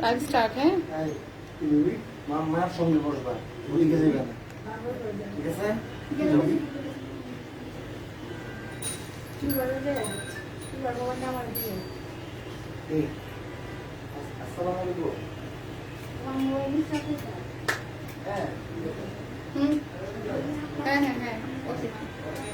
Live start হ্যাঁ তুমি মার সঙ্গে বসবা ওদিকে যাবে না ঠিক আছে এই আসসালামু আলাইকুম হ্যাঁ হ্যাঁ হ্যাঁ হ্যাঁ ওকে ওকে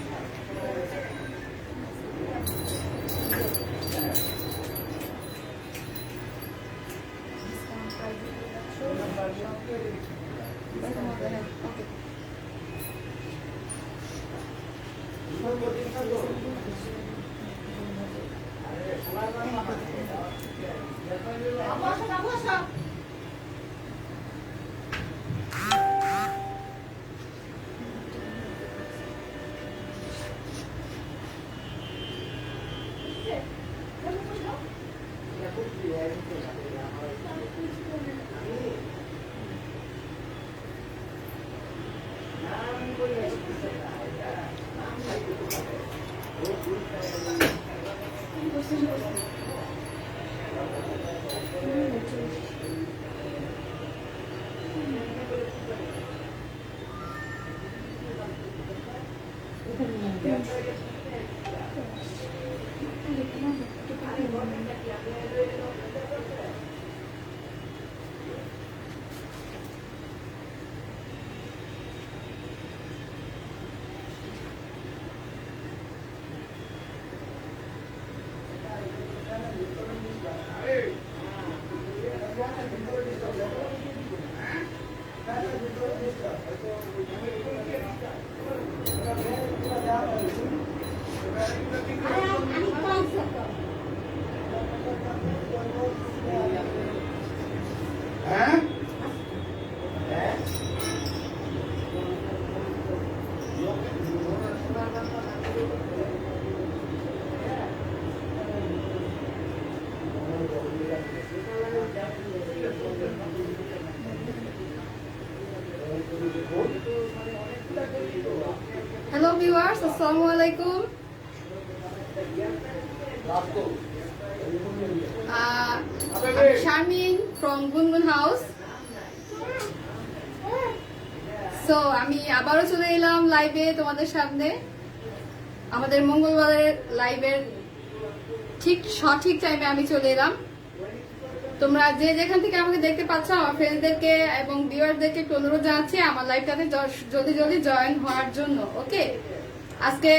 হ্যালো ভিউয়ার্স আসসালামু আলাইকুম শারমিন ফ্রম গুনগুন হাউস সো আমি আবারও চলে এলাম লাইভে তোমাদের সামনে আমাদের মঙ্গলবারের লাইভের ঠিক সঠিক টাইমে আমি চলে এলাম তোমরা যে যেখান থেকে আমাকে দেখতে পাচ্ছ আমার ফ্রেন্ডদেরকে এবং ভিউয়ারদেরকে একটু অনুরোধ জানাচ্ছি আমার লাইভটাতে জলদি জলদি জয়েন হওয়ার জন্য ওকে আজকে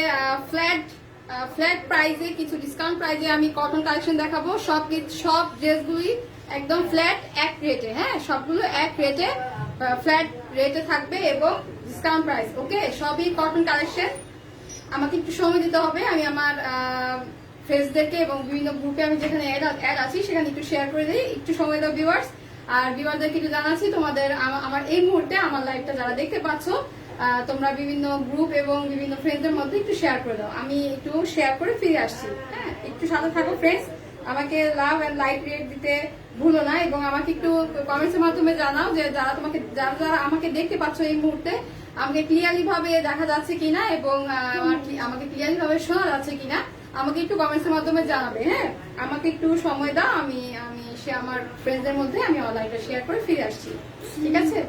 ফ্ল্যাট প্রাইজে কিছু ডিসকাউন্ট প্রাইজে আমি কটন কালেকশন দেখাবো সব ড্রেসগুলি একদম ফ্ল্যাট এক রেটে হ্যাঁ সবগুলো এক রেটে ফ্ল্যাট রেটে থাকবে এবং ডিসকাউন্ট প্রাইস ওকে সবই কটন কালেকশন আমাকে একটু সময় দিতে হবে আমি আমার ফ্রেন্ডসদেরকে এবং বিভিন্ন গ্রুপে আমি যেখানে অ্যাড আছি সেখানে একটু শেয়ার করে দিই একটু সময় দাও ভিউয়ার্স আর ভিউয়ারদেরকে একটু জানাচ্ছি তোমাদের আমার এই মুহূর্তে আমার লাইভটা যারা দেখতে পাচ্ছ তোমরা বিভিন্ন গ্রুপ এবং বিভিন্ন ফ্রেন্ডদের মধ্যে একটু শেয়ার করে দাও আমি একটু শেয়ার করে ফিরে আসছি হ্যাঁ একটু সাথে থাকো ফ্রেন্ডস আমাকে লাভ এন্ড লাইক রেট দিতে ভুলো না এবং আমাকে একটু কমেন্টসের মাধ্যমে জানাও যে যারা আমাকে দেখতে পাচ্ছ এই মুহূর্তে আমাকে ক্লিয়ারলি ভাবে দেখা যাচ্ছে কিনা এবং আমাকে ক্লিয়ারলি ভাবে শোনা যাচ্ছে কিনা আমাকে একটু কমেন্টসের মাধ্যমে জানাবে হ্যাঁ আমাকে একটু সময় দাও আমি আমার ফ্রেন্ডসদের মধ্যে আমি অনলাইনটা শেয়ার করে ফিরে আসছি ঠিক আছে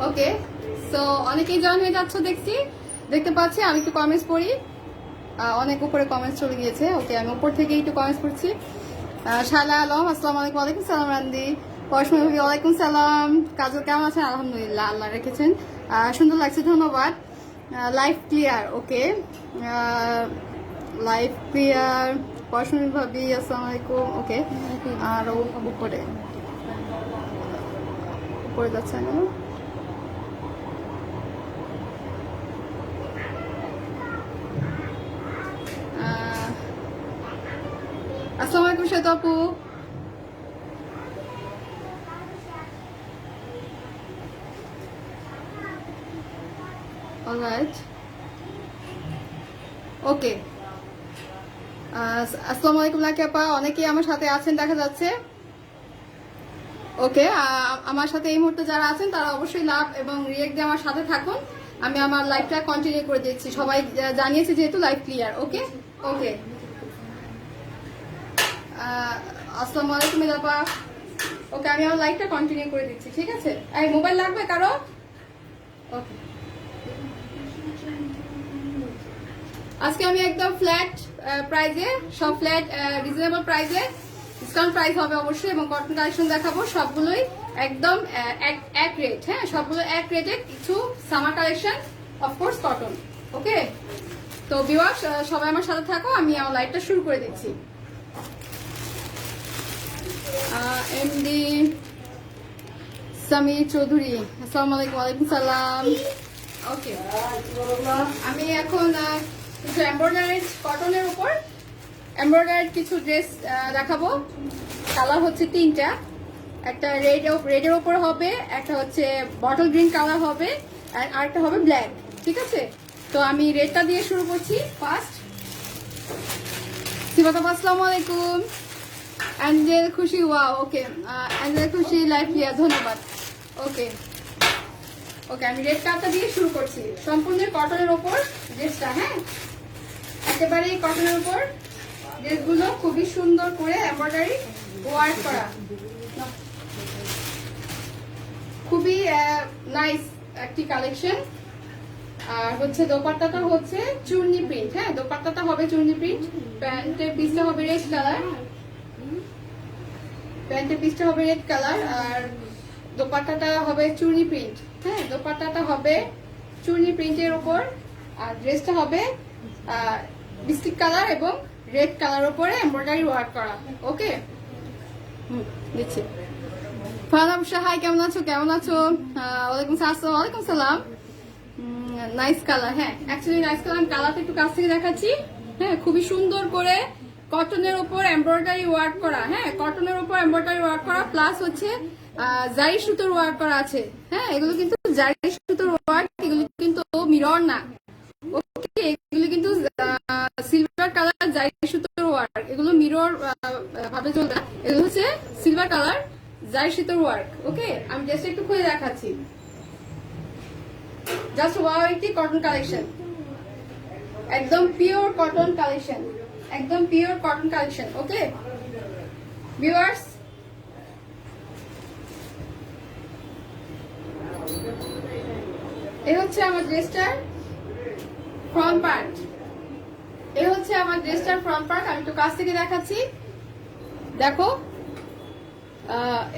ওকে, সো অনেকেই জয়েন হয়ে যাচ্ছ দেখছি, দেখতে পাচ্ছি। আমি একটু কমেন্টস পড়ি, অনেক উপরে কমেন্টস চলে গিয়েছে। ওকে, আমি উপর থেকে একটু কমেন্টস পড়ছি। শালা আলম, আসসালামু আলাইকুম। ওয়ালাইকুম সালাম রান্দি। পড়াশোনা ভাবি, ওয়ালাইকুম সালাম। কাজল কেমন আছেন? আলহামদুলিল্লাহ, আল্লাহ রেখেছেন। সুন্দর লাগছে, ধন্যবাদ। লাইফ ক্লিয়ার, ওকে, লাইফ ক্লিয়ার। পড়াশোনা ভাবি, আসসালামু আলাইকুম। ওকে, আর উপরে উপরে যাচ্ছে না। আসসালামু আলাইকুম শ্বেতা আপু। অলরাইট, ওকে। আসসালামু আলাইকুম লাকি আপা, অনেকেই আমার সাথে আছেন দেখা যাচ্ছে। ওকে, আমার সাথে এই মুহূর্তে যারা আছেন তারা অবশ্যই লাভ এবং রিয়েক্ট দিয়ে আমার সাথে থাকুন। আমি আমার লাইভটা কন্টিনিউ করে দিচ্ছি। সবাই জানিয়েছে যেহেতু লাইভ ক্লিয়ার। ওকে ওকে, আসসালামু আলাইকুম আপা। ওকে, আমি আমার লাইভটা কন্টিনিউ করে দিচ্ছি, ঠিক আছে? এই মোবাইল লাগবে কারো? ওকে, আজকে আমি একদম ফ্ল্যাট প্রাইজে, সব ফ্ল্যাট রিজনেবল প্রাইজে, ডিসকাউন্ট প্রাইস হবে অবশ্যই, এবং কটন কালেকশন দেখাবো সবগুলোই একদম এক রেট। হ্যাঁ, সবগুলো এক রেটে, কিছু সামার কালেকশন, অফকোর্স কটন। ওকে, তো ভিউয়ার্স সবাই আমার সাথে থাকো, আমি আমার লাইভটা শুরু করে দিচ্ছি। এমডি সামির চৌধুরী, আসসালামু আলাইকুম। ওয়ালাইকুম সালাম। ওকে, আমি এখন কিছু এমব্রয়ডারিড কটনের উপর এমব্রয়ডারিড কিছু ড্রেস দেখাবো। কালার হচ্ছে তিনটা, একটা রেডের উপর হবে, একটা হচ্ছে বটল গ্রিন কালার হবে, আর আরেকটা হবে ব্ল্যাক। ঠিক আছে, তো আমি রেডটা দিয়ে শুরু করছি ফার্স্ট। সিবাতাব, আসসালামু আলাইকুম। অ্যাঞ্জেল খুশি, ওয়াও, ওকে, অ্যাঞ্জেল খুশি লাইফ ক্লিয়ার, ধন্যবাদ। ওকে ওকে, আমি রেড কালারটা দিয়ে শুরু করছি। সম্পূর্ণ কটনের ওপর ড্রেসটা, হ্যাঁ, একেবারেই কটনের উপর ড্রেসগুলো, খুবই সুন্দর করে এমব্রয়ডারি ওয়ার্ক করা, খুবই নাইস একটি কালেকশন। আর হচ্ছে দোপাট্টাটা হচ্ছে চুন্নি প্রিন্ট। হ্যাঁ, দোপাট্টাটা হবে চুন্নি প্রিন্ট, প্যান্টের পিসটা হবে রেড কালার, প্যান্টের পিসটা হবে রেড কালার, আর দোপাট্টাটা হবে চুন্নি প্রিন্ট। হ্যাঁ, দোপাট্টাটা হবে চুন্নি প্রিন্টের উপর, আর ড্রেসটা হবে বিস্কিট কালার এবং রেড কালার উপরে এমব্রয়ডারি ওয়ার্ক করা। ওকে, দিচ্ছি। ফারহানা বুশরা, হাই, কেমন আছো? কেমন আছো? ওয়ালাইকুম সালাম। ওয়ালাইকুম সালাম। নাইস কালার, হ্যাঁ, অ্যাকচুয়ালি নাইস কালার। আমি কালারটা একটু কাছ থেকে দেখাচ্ছি। হ্যাঁ, খুবই সুন্দর করে কটনের উপর এমব্রয়ডারি ওয়ার্ক করা। হ্যাঁ, কটনের উপর এমব্রয়ডারি ওয়ার্ক করা, প্লাস হচ্ছে জারি সুতোর ওয়ার্ক করা আছে। হ্যাঁ, এগুলো কিন্তু জারি সুতোর ওয়ার্ক, এগুলো কিন্তু মিরর না। ওকে, এগুলো কিন্তু সিলভার কালার জারি সুতোর ওয়ার্ক, এগুলো মিরর ভাবে চলবে। এগুলো হচ্ছে সিলভার কালার জারি সুতোর ওয়ার্ক। ওকে, আমি জাস্ট একটু খুলে দেখাচ্ছি। জাস্ট ওয়াও, একটি কটন কালেকশন, একদম পিওর কটন কালেকশন, একদম pure cotton collection. Okay viewers, এই হচ্ছে আমার ড্রেসটার ফ্রন্ট পার্ট, এই হচ্ছে আমার ড্রেসটার ফ্রন্ট পার্ট। আমি একটু কাছ থেকে দেখাচ্ছি, দেখো।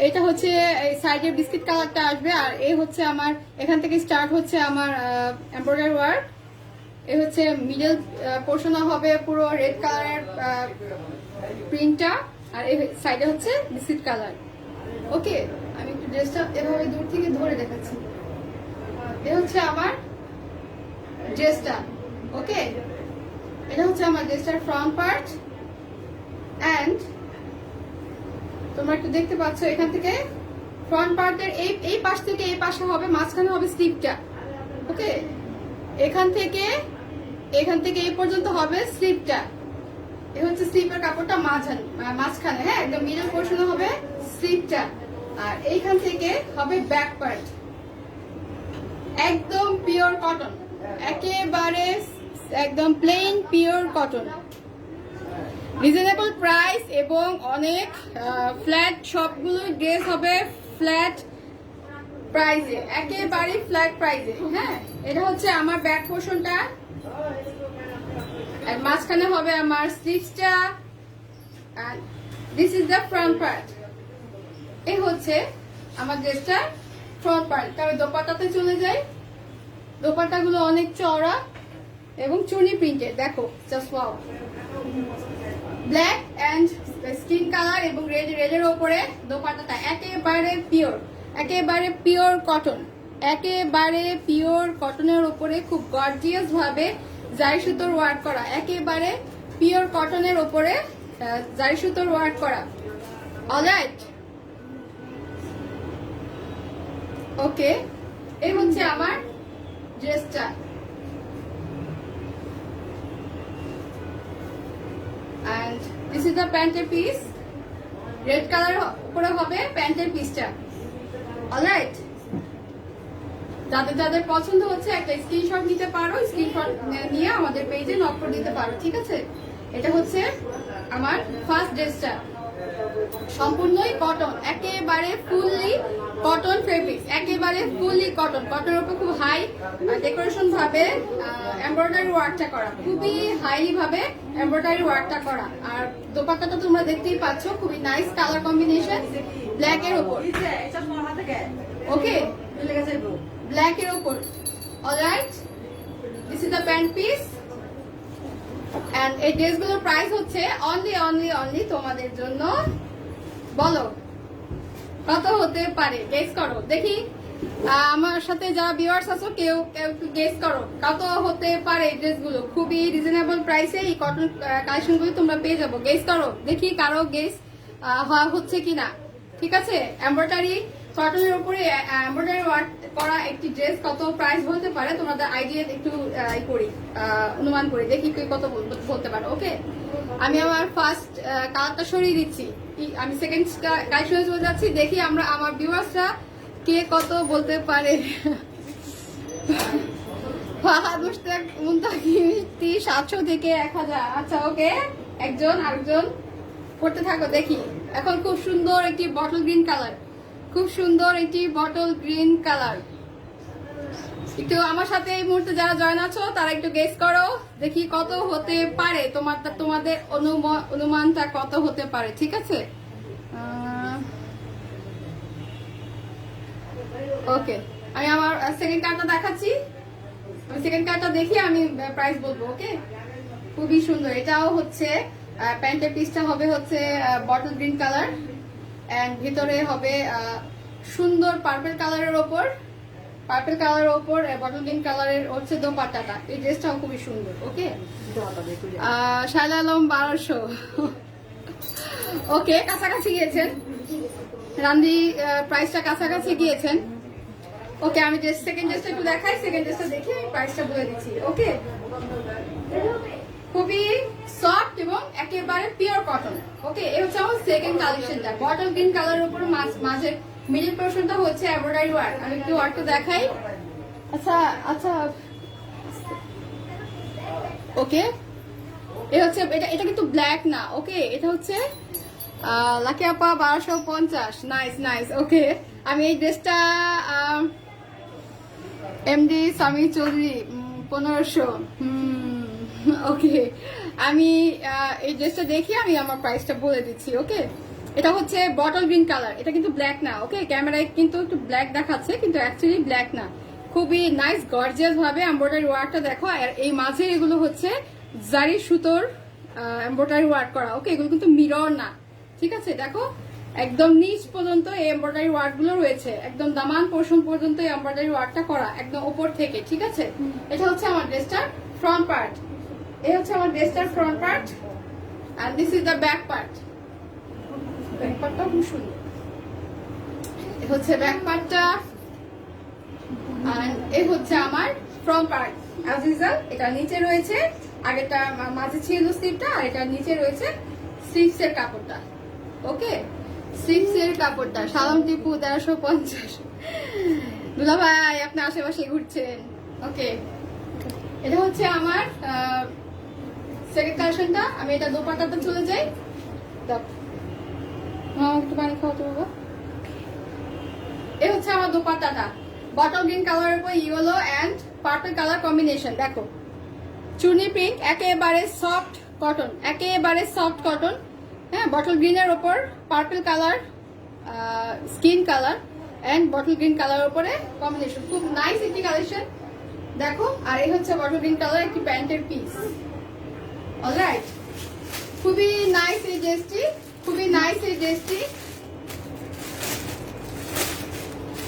এটা হচ্ছে এই সাইডের বিস্কিট কালারটা আসবে, আর এই হচ্ছে আমার এখান থেকে স্টার্ট হচ্ছে আমার এমব্রয়ডারি ওয়ার্ক। এই হচ্ছে মিডল পোর্শন হবে পুরো রেড কালারের প্রিন্টটা, আর এই সাইডে হচ্ছে বিস্কিট কালার। ওকে, আমি একটু ড্রেসটা এভাবে দূর থেকে ধরে দেখাচ্ছি। এই হচ্ছে আমার ড্রেসটা। ওকে, এটা হচ্ছে আমার ড্রেসটার ফ্রন্ট পার্ট, এন্ড তোমরা একটু দেখতে পাচ্ছ এখান থেকে ফ্রন্ট পার্টের এই পাশ থেকে এই পাশে হবে, মাঝখানে হবে স্লিপটা। ওকে, এখান থেকে এই পর্যন্ত হবে স্লিপটা। এই হচ্ছে স্লিপের কাপড়টা মাঝখানে, হ্যাঁ, একদম মিডল পোর্শনে হবে স্লিপটা, আর এইখান থেকে হবে ব্যাক পার্ট। একদম পিওর কটন, একেবারে একদম plain pure cotton, reasonable price এবং অনেক ফ্ল্যাট। সবগুলো ড্রেস হবে ফ্ল্যাট প্রাইজে, একেবারে ফ্ল্যাট প্রাইজে। হ্যাঁ, এটা হচ্ছে আমার ব্যাক পোর্শনটা, আর মাঝখানে হবে আমার স্লিভসটা, আর this is the front part. এই হচ্ছে আমার ড্রেসটার ফ্রন্ট পার্ট। তবে দোপাট্টাতে চলে যাই। দোপাট্টাগুলো অনেক চওড়া এবং চুনি প্রিন্টেড। দেখো, just wow, black and skin colour এবং রেডের ওপরে দোপাট্টাটা একেবারে পিওর, একেবারে পিওর কটন, একেবারে পিওর কটনের ওপরে খুব গর্জিয়াস ভাবে জারি সুতোর ওয়ার্ক করা, একেবারে পিওর কটনের ওপরে জারি সুতোর ওয়ার্ক করা। অলরাইট, ওকে, এই হচ্ছে আমার ড্রেসটা। And this is the প্যান্টের পিস। রেড কালার উপরে হবে প্যান্টের পিসটা। অলরাইট, যাদের যাদের পছন্দ হচ্ছে একটা স্ক্রিনশট নিতে পারো, স্ক্রিনশট নিয়ে আমাদের পেজে নক করে দিতে পারো, ঠিক আছে? এটা হচ্ছে আমার ফার্স্ট ড্রেসটা, সম্পূর্ণই কটন, একেবারে ফুললি কটন ফেব্রিক্স, একেবারে ফুললি কটন। কটনের উপর খুব হাই ডেকোরেশন ভাবে এমব্রয়ডারি ওয়ার্কটা করা, খুবই হাইলি ভাবে এমব্রয়ডারি ওয়ার্কটা করা। আর দোপাট্টাটা তোমরা দেখতেই পাচ্ছ, খুবই নাইস কালার কম্বিনেশন, ব্ল্যাক এর উপর। ওকে, ব্ল্যাক এর উপর। Alright, this is the pant piece. And এই ড্রেসগুলোর প্রাইস হচ্ছে অনলি তোমাদের জন্য, বলো কত হতে পারে? গেস করো দেখি, আমার সাথে যারা ভিউয়ার্স আছো কেউ একটু গেস করো কত হতে পারে এই ড্রেসগুলো। খুবই রিজনেবল প্রাইসে এই কটন কালেকশনগুলো তোমরা পেয়ে যাবো। গেস করো দেখি কারো গেস হচ্ছে কিনা। ঠিক আছে, এমব্রয়ডারি কটনের উপরে এমব্রয়ডারি ওয়ার্ক করা একটি ড্রেস কত প্রাইস হতে পারে তোমাদের আইডিয়া একটু অনুমান করি, দেখি কত বলতে পারো। ওকে, আমি আমার ফার্স্ট কালারটা সরিয়ে দিচ্ছি, আমি সেকেন্ড কালেকশনে চলে যাচ্ছি। দেখি আমরা আমার ভিউয়ার্সরা কে কত বলতে পারে। 700 থেকে 1000। আচ্ছা, ওকে, একজন আরেকজন পড়তে থাকো দেখি। এখন খুব সুন্দর একটি বটল গ্রিন কালার, খুব সুন্দর একটি বটল গ্রিন কালার। একটু আমার সাথে এই মুহূর্তে যারা জয়েন আছো তারা একটু গেস করো দেখি কত হতে পারে, তোমাদের অনুমানটা কত হতে পারে। ঠিক আছে, ওকে, আমি আমার সেকেন্ড কার্ডটা দেখাচ্ছি। আমি সেকেন্ড কার্ডটা দেখি আমি প্রাইস বলবো। ওকে, খুবই সুন্দর। এটাও হচ্ছে প্যান্টের পিসটা হবে হচ্ছে বটল গ্রিন কালার, এন্ড ভিতরে হবে সুন্দর পার্পল কালারের ওপর, পার্পল কালারের ওপর বটল গ্রিন কালারের হচ্ছে দোপাট্টাটা। এই ড্রেসটাও খুবই সুন্দর। ওকে, শায়লা আলম 1200। ওকে, কাছাকাছি গিয়েছেন রান্দি, প্রাইসটা কাছাকাছি গিয়েছেন। ওকে, আমি সেকেন্ড ড্রেসটা একটু দেখাই, সেকেন্ড ড্রেসটা দেখে আমি প্রাইসটা বলে দিচ্ছি। ওকে, খুবই সফট এবং একেবারে পিওর কটন। ওকে, এই হচ্ছে আমার সেকেন্ড কালেকশনটা, বটল গ্রিন কালারের উপর মাঝের মিডল পোর্শনটা হচ্ছে এমব্রয়ডারি ওয়ার্ক। আমি একটু ওয়ার্কটা দেখাই। আচ্ছা আচ্ছা, ওকে, এটা হচ্ছে এটা কিন্তু ব্ল্যাক না। ওকে, এটা হচ্ছে লাকি আপা 1250। Nice nice. ওকে, আমি এই ড্রেসটা এমডি সামি চৌধুরী 1500। ওকে, আমি এই ড্রেসটা দেখি আমি আমার প্রাইসটা বলে দিচ্ছি। ওকে, এটা হচ্ছে বটল গ্রিন কালার, এটা কিন্তু ব্ল্যাক না। ওকে, ক্যামেরায় কিন্তু একটু ব্ল্যাক দেখাচ্ছে কিন্তু অ্যাকচুয়ালি ব্ল্যাক না। খুবই নাইস গর্জিয়াস ভাবে এমব্রয়ডারি ওয়ার্কটা দেখো, আর এই মাঝে এগুলো হচ্ছে জারি সুতোর এমব্রয়ডারি ওয়ার্ক করা। ওকে, এগুলো কিন্তু মিরর না। ঠিক আছে, দেখো একদম নিচ পর্যন্ত এই এমব্রয়ডারি ওয়ার্ক গুলো রয়েছে, একদম দামান পোর্শন পর্যন্ত এই এমব্রয়ডারি ওয়ার্কটা করা একদম উপর থেকে। ঠিক আছে, এটা হচ্ছে আমার ড্রেসটার ফ্রন্ট পার্ট। এই হচ্ছে আমার ড্রেসটার ফ্রন্ট পার্ট, আর this is the back part. Back পার্টটা খুব সুন্দর। এই হচ্ছে ব্যাক পার্টটা, আর এই হচ্ছে আমার ফ্রন্ট পার্ট। অ্যাজ ইউজুয়াল এটা নিচে রয়েছে, আগেরটা মাঝে ছিল স্লিভটা, আর এটা নিচে রয়েছে স্লিভস এর কাপড়টা। ওকে, স্লিভস এর কাপড়টা। সালাম টিপু 1350। দুলা ভাই আপনি আশেপাশে ঘুরছেন। ওকে, এটা হচ্ছে আমার সেকেন্ড কালেকশনটা। আমি এটা দোপাট্টাতে চলে যাই। একটু পানি খাওয়া তো বাবা। এই হচ্ছে আমার দোপাট্টাটা, বটল গ্রিন কালারের উপর yellow and purple colour combination. দেখো চুনি প্রিন্ট, একেবারে সফট কটন, একেবারে সফট কটন। হ্যাঁ, বটল গ্রিনের ওপর purple colour, skin colour and bottle green কালারের উপরে কম্বিনেশন, খুব নাইস একটি কালেকশন। দেখো, আর এই হচ্ছে বটল গ্রিন কালার একটি প্যান্টের পিস। অলরাইট, খুবই নাইস এই ড্রেসটি, খুবই নাইস এই ড্রেসটি।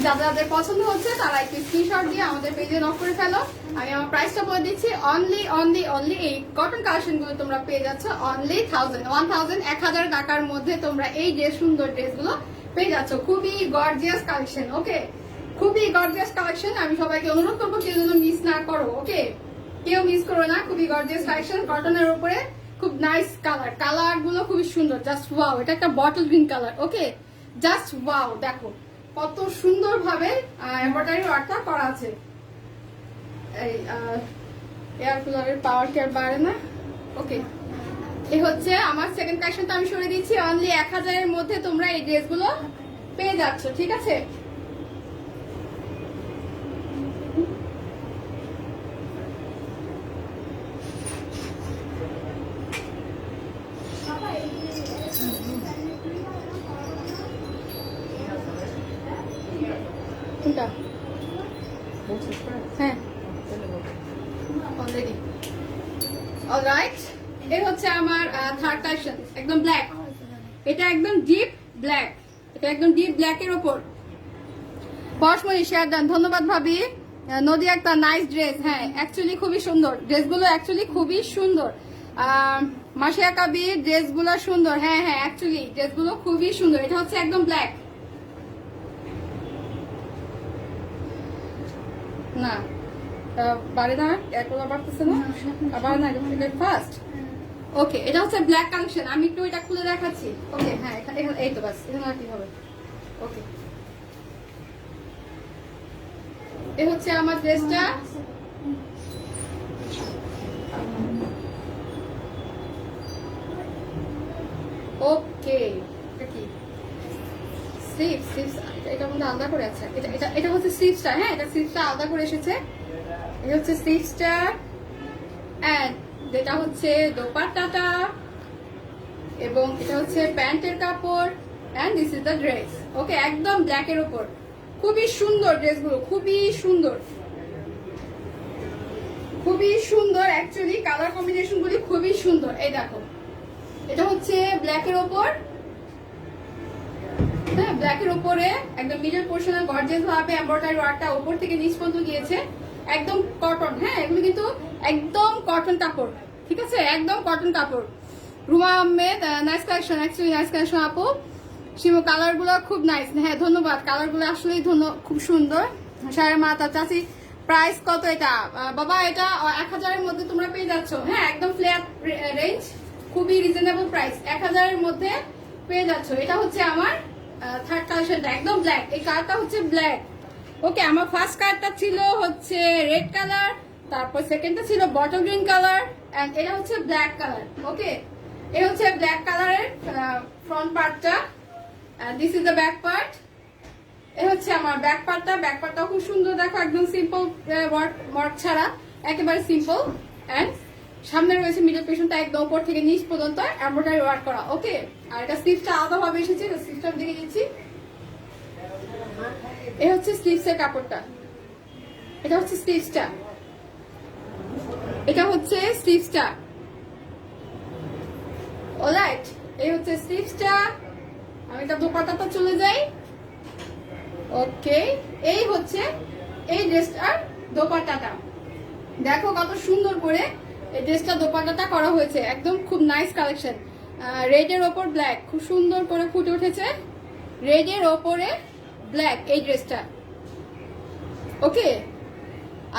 যাদের পছন্দ হচ্ছে তারা একটু স্ক্রিনশট দিয়ে আমাদের পেজে নক করে ফেলো। আমি আমার প্রাইসটা বলে দিচ্ছি, অনলি এই কটন কালেকশন গুলো তোমরা পেয়ে যাচ্ছ অনলি 1000 টাকার মধ্যে তোমরা এই যে সুন্দর ড্রেসগুলো পেয়ে যাচ্ছ। খুবই গর্জিয়াস কালেকশন, ওকে, খুবই গর্জিয়াস কালেকশন। আমি সবাইকে অনুরোধ করবো কেউ যেন মিস না করো, ওকে, কেউ মিস করো না। খুবই গর্জিয়াস কালেকশন, কটনের উপরে খুব নাইস কালার, কালার গুলো খুবই সুন্দর, জাস্ট ওয়াও। এটা একটা বটল গ্রিন কালার, ওকে, জাস্ট ওয়াও। দেখো কত সুন্দর ভাবে এমব্রয়ডারি ওয়ার্কটা করা আছে। এই এয়ার কুলারের পাওয়ার কি আর বাড়ে না? ওকে, এই হচ্ছে আমার সেকেন্ড কালেকশনটা আমি সরে দিচ্ছি। অনলি 1000 এর মধ্যে তোমরা এই ড্রেসগুলো পেয়ে যাচ্ছ, ঠিক আছে? কোনটা? হ্যাঁ, অলরেডি। অলরাইট, এই হচ্ছে আমার থার্ড কালেকশন, একদম ব্ল্যাক। এটা একদম ডিপ ব্ল্যাক, এটা একদম ডিপ ব্ল্যাকের ওপর। পরশমণি শেয়ার দেন, ধন্যবাদ ভাবি। নদী একটা নাইস ড্রেস, হ্যাঁ অ্যাকচুয়ালি খুবই সুন্দর ড্রেসগুলো, অ্যাকচুয়ালি খুবই সুন্দর। মাসিয়া কাবির ড্রেসগুলো সুন্দর, হ্যাঁ হ্যাঁ অ্যাকচুয়ালি ড্রেসগুলো খুবই সুন্দর। এটা হচ্ছে একদম ব্ল্যাক। না বাড়ে না, এরপর বাড়তেছে না, আবার না, ফার্স্ট। ওকে, এটা হচ্ছে ব্ল্যাক কালেকশন। আমি একটু এটা খুলে দেখাচ্ছি। ওকে, হ্যাঁ এখানে এই তো বাস, এখানে আর কি হবে। ওকে, এই হচ্ছে আমার ড্রেসটা। ওকে, এটা কি স্লিভস? এটা মধ্যে আলাদা করে আছে। এটা হচ্ছে স্লিভসটা, হ্যাঁ এটা স্লিভসটা আলাদা করে এসেছে। এটা হচ্ছে স্লিভসটা এন্ড যেটা হচ্ছে দোপাট্টাটা, এবং এটা হচ্ছে প্যান্টের কাপড় and this is the dress. Okay, একদম ব্ল্যাকের উপর, খুবই সুন্দর ড্রেসগুলো, খুবই সুন্দর, খুবই সুন্দর। অ্যাকচুয়ালি কালার কম্বিনেশন গুলি খুবই সুন্দর। এই দেখো, এটা হচ্ছে ব্ল্যাকের ওপর, হ্যাঁ ব্ল্যাকের উপরে একদম মিডল পোর্শনে গর্জিয়াস ভাবে এমব্রয়ডারি ওয়ার্কটা উপর থেকে নিচ পর্যন্ত গিয়েছে। একদম কটন, হ্যাঁ এগুলো কিন্তু একদম কটন কাপড়, ঠিক আছে, একদম কটন কাপড়। Ruma Ahmed, nice collection, actually nice collection আপু। শিমু কালার গুলো খুব নাইস, হ্যাঁ ধন্যবাদ, কালার গুলো আসলেই খুব সুন্দর। সারা মাতা চাচি, প্রাইস কত এটা? বাবা এটা 1000 এর মধ্যে তোমরা পেয়ে যাচ্ছ, হ্যাঁ একদম ফ্ল্যাট রেঞ্জ, খুবই রিজনেবল প্রাইস, 1000 এর মধ্যে পেয়ে যাচ্ছ। এটা হচ্ছে আমার থার্ড কালেকশনটা, একদম ব্ল্যাক। এই কালারটা হচ্ছে ব্ল্যাক। ওকে, আমার ফার্স্ট কালারটা ছিল হচ্ছে রেড কালার, তারপর সেকেন্ডটা ছিল বটল গ্রিন কালার এন্ড এটা হচ্ছে ব্ল্যাক কালার। ওকে, এই হচ্ছে ব্ল্যাক কালারের ফ্রন্ট পার্টটা, this is the back part. এই হচ্ছে আমার ব্যাক পার্টটা, ব্যাক পার্টটাও খুব সুন্দর। দেখো একদম সিম্পল ওয়ার্ক ছাড়া, একেবারে সিম্পল। এন্ড সামনে রয়েছে মিডল পেশনটা একদম উপর থেকে নিচ পর্যন্ত এমব্রয়ডারি ওয়ার্ক করা। ওকে, আর এটা স্লিভসটা আলাদাভাবে এসেছে, স্লিভসটা দিকে দিচ্ছি। এই হচ্ছে স্লিভসের কাপড়টা, এটা হচ্ছে স্লিভসটা, এটা হচ্ছে স্লিভসটা। অলরাইট, এই হচ্ছে স্লিভসটা। আমি এটা দোপাট্টাটা চলে যাই। ওকে, এই হচ্ছে এই ড্রেসটার দোপাট্টাটা। দেখো কত সুন্দর করে এই ড্রেসটা দোপাট্টাটা করা হয়েছে, একদম খুব নাইস কালেকশন। রেড এর ওপর ব্ল্যাক, খুব সুন্দর করে ফুটে উঠেছে, রেড এর ওপরে ব্ল্যাক এই ড্রেসটা। ওকে,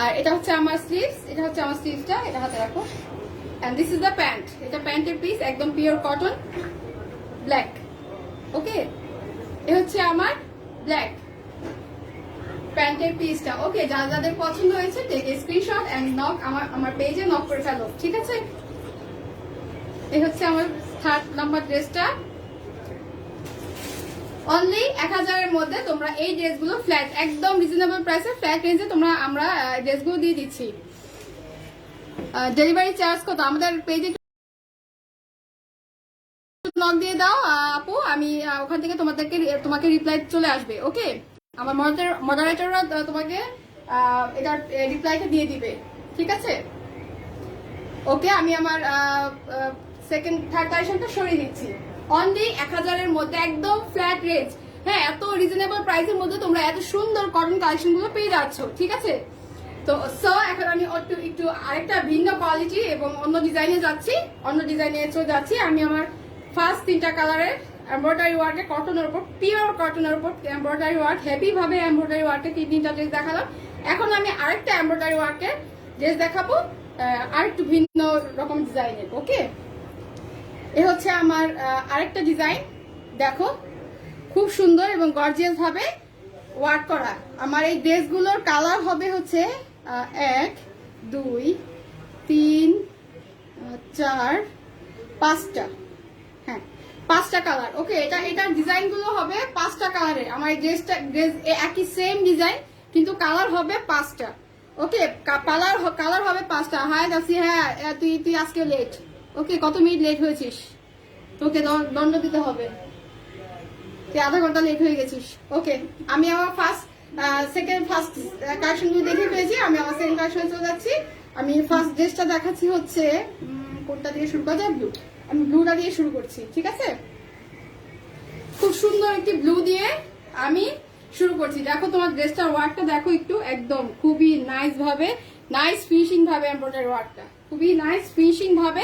আর এটা হচ্ছে আমার স্লিভস, এটা হচ্ছে আমার স্লিভসটা, এটা হাতে রাখো। And this is the pant, এটা প্যান্টের পিস, একদম পিওর কটন ব্ল্যাক। ওকে, এ হচ্ছে আমার ব্ল্যাক প্যান্টের পিসটা। ওকে, যাদের পছন্দ হয়েছে টেক স্ক্রিনশট এন্ড নক আমার পেজে নক করে ফেলো, ঠিক আছে? এই হচ্ছে আমার থার্ড নাম্বার ড্রেসটা। অনলি 1000 এর মধ্যে তোমরা এই ড্রেসগুলো ফ্ল্যাট একদম রিজনেবল প্রাইসে ফ্ল্যাট রেঞ্জে আমরা ড্রেসগুলো দিয়ে দিচ্ছি। ডেলিভারি চার্জ কত? আমাদের পেজে নক দিয়ে দাও আপু, আমি ওখান থেকে তোমাকে রিপ্লাই চলে আসবে। ওকে, আমার মডারেটররা তোমাকে এটা রিপ্লাইটা দিয়ে দিবে, ঠিক আছে? ওকে, আমি আমার সেকেন্ড থার্ড কালেকশনটা সরিয়ে দিচ্ছি। অনলি 1000 এর মধ্যে একদম ফ্ল্যাট রেঞ্জ। হ্যাঁ, এত রিজনেবল প্রাইসের মধ্যে তোমরা এত সুন্দর কটন কালেকশন গুলো পেয়ে যাচ্ছ, ঠিক আছে? তো এখন আমি একটু আরেকটা ভিন্ন কোয়ালিটি এবং অন্য ডিজাইনে যাচ্ছি, আমি আমার ফার্স্ট 3টা কালারের এমব্রয়ডারি ওয়ার্কে কটনের উপর, পিওর কটনের উপর এমব্রয়ডারি ওয়ার্ক, হেভি ভাবে এমব্রয়ডারি ওয়ার্কে 3টা ড্রেস দেখালাম। এখন আমি আরেকটা এমব্রয়ডারি ওয়ার্কের ড্রেস দেখাবো, আরেকটু ভিন্ন রকম ডিজাইনের। ওকে, এ হচ্ছে আমার আরেকটা ডিজাইন, দেখো খুব সুন্দর এবং গর্জিয়াস ভাবে ওয়ার্ক করা। আমার এই ড্রেসগুলোর কালার হবে হচ্ছে 1 2 3 4 5টা, হ্যাঁ 5টা কালার। ওকে, এটার ডিজাইন গুলো হবে 5টা কালারের। আমার এই ড্রেস একই সেম ডিজাইন, কিন্তু কালার হবে 5টা। ওকে, কালার হবে 5টা। হাই দাসি, হ্যাঁ তুই আজকে লেট। ওকে, কত মিনিট লেট হয়েছিস? তোকে দণ্ড দিতে হবে, তুই আধা ঘন্টা লেট হয়ে গেছিস। ওকে, আমি আমার ফার্স্ট কালেকশন দেখে পেয়েছি, আমি আমার সেকেন্ড কালেকশনে চলে যাচ্ছি। আমি ফার্স্ট ড্রেসটা দেখাচ্ছি হচ্ছে কোনটা দিয়ে শুরু করা যায়? ব্লু। আমি ব্লুটা দিয়ে শুরু করছি, ঠিক আছে? খুব সুন্দর একটি ব্লু দিয়ে আমি শুরু করছি। দেখো তোমার ড্রেসটার ওয়ার্কটা দেখো একটু, একদম খুবই নাইস ভাবে, নাইস ফিনিশিং ভাবে এমব্রয়ডারি ওয়ার্কটা, খুবই নাইস ফিনিশিং ভাবে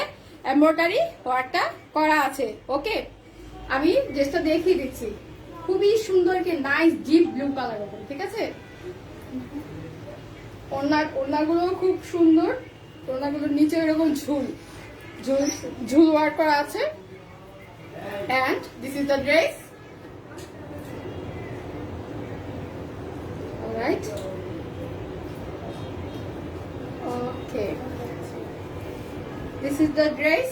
এমব্রয়ডারি ওয়ার্কটা করা আছে। ওকে, আমি ড্রেসটা দেখিয়ে দিচ্ছি, খুবই সুন্দর একটি নাইস ডিপ ব্লু কালার ওপর, ঠিক আছে? ওড়নাগুলো খুব সুন্দর, ওড়নাগুলোর নিচে এরকম ঝুল ওয়ার্ক করা আছে। and this is the dress. Alright, okay, this is the dress.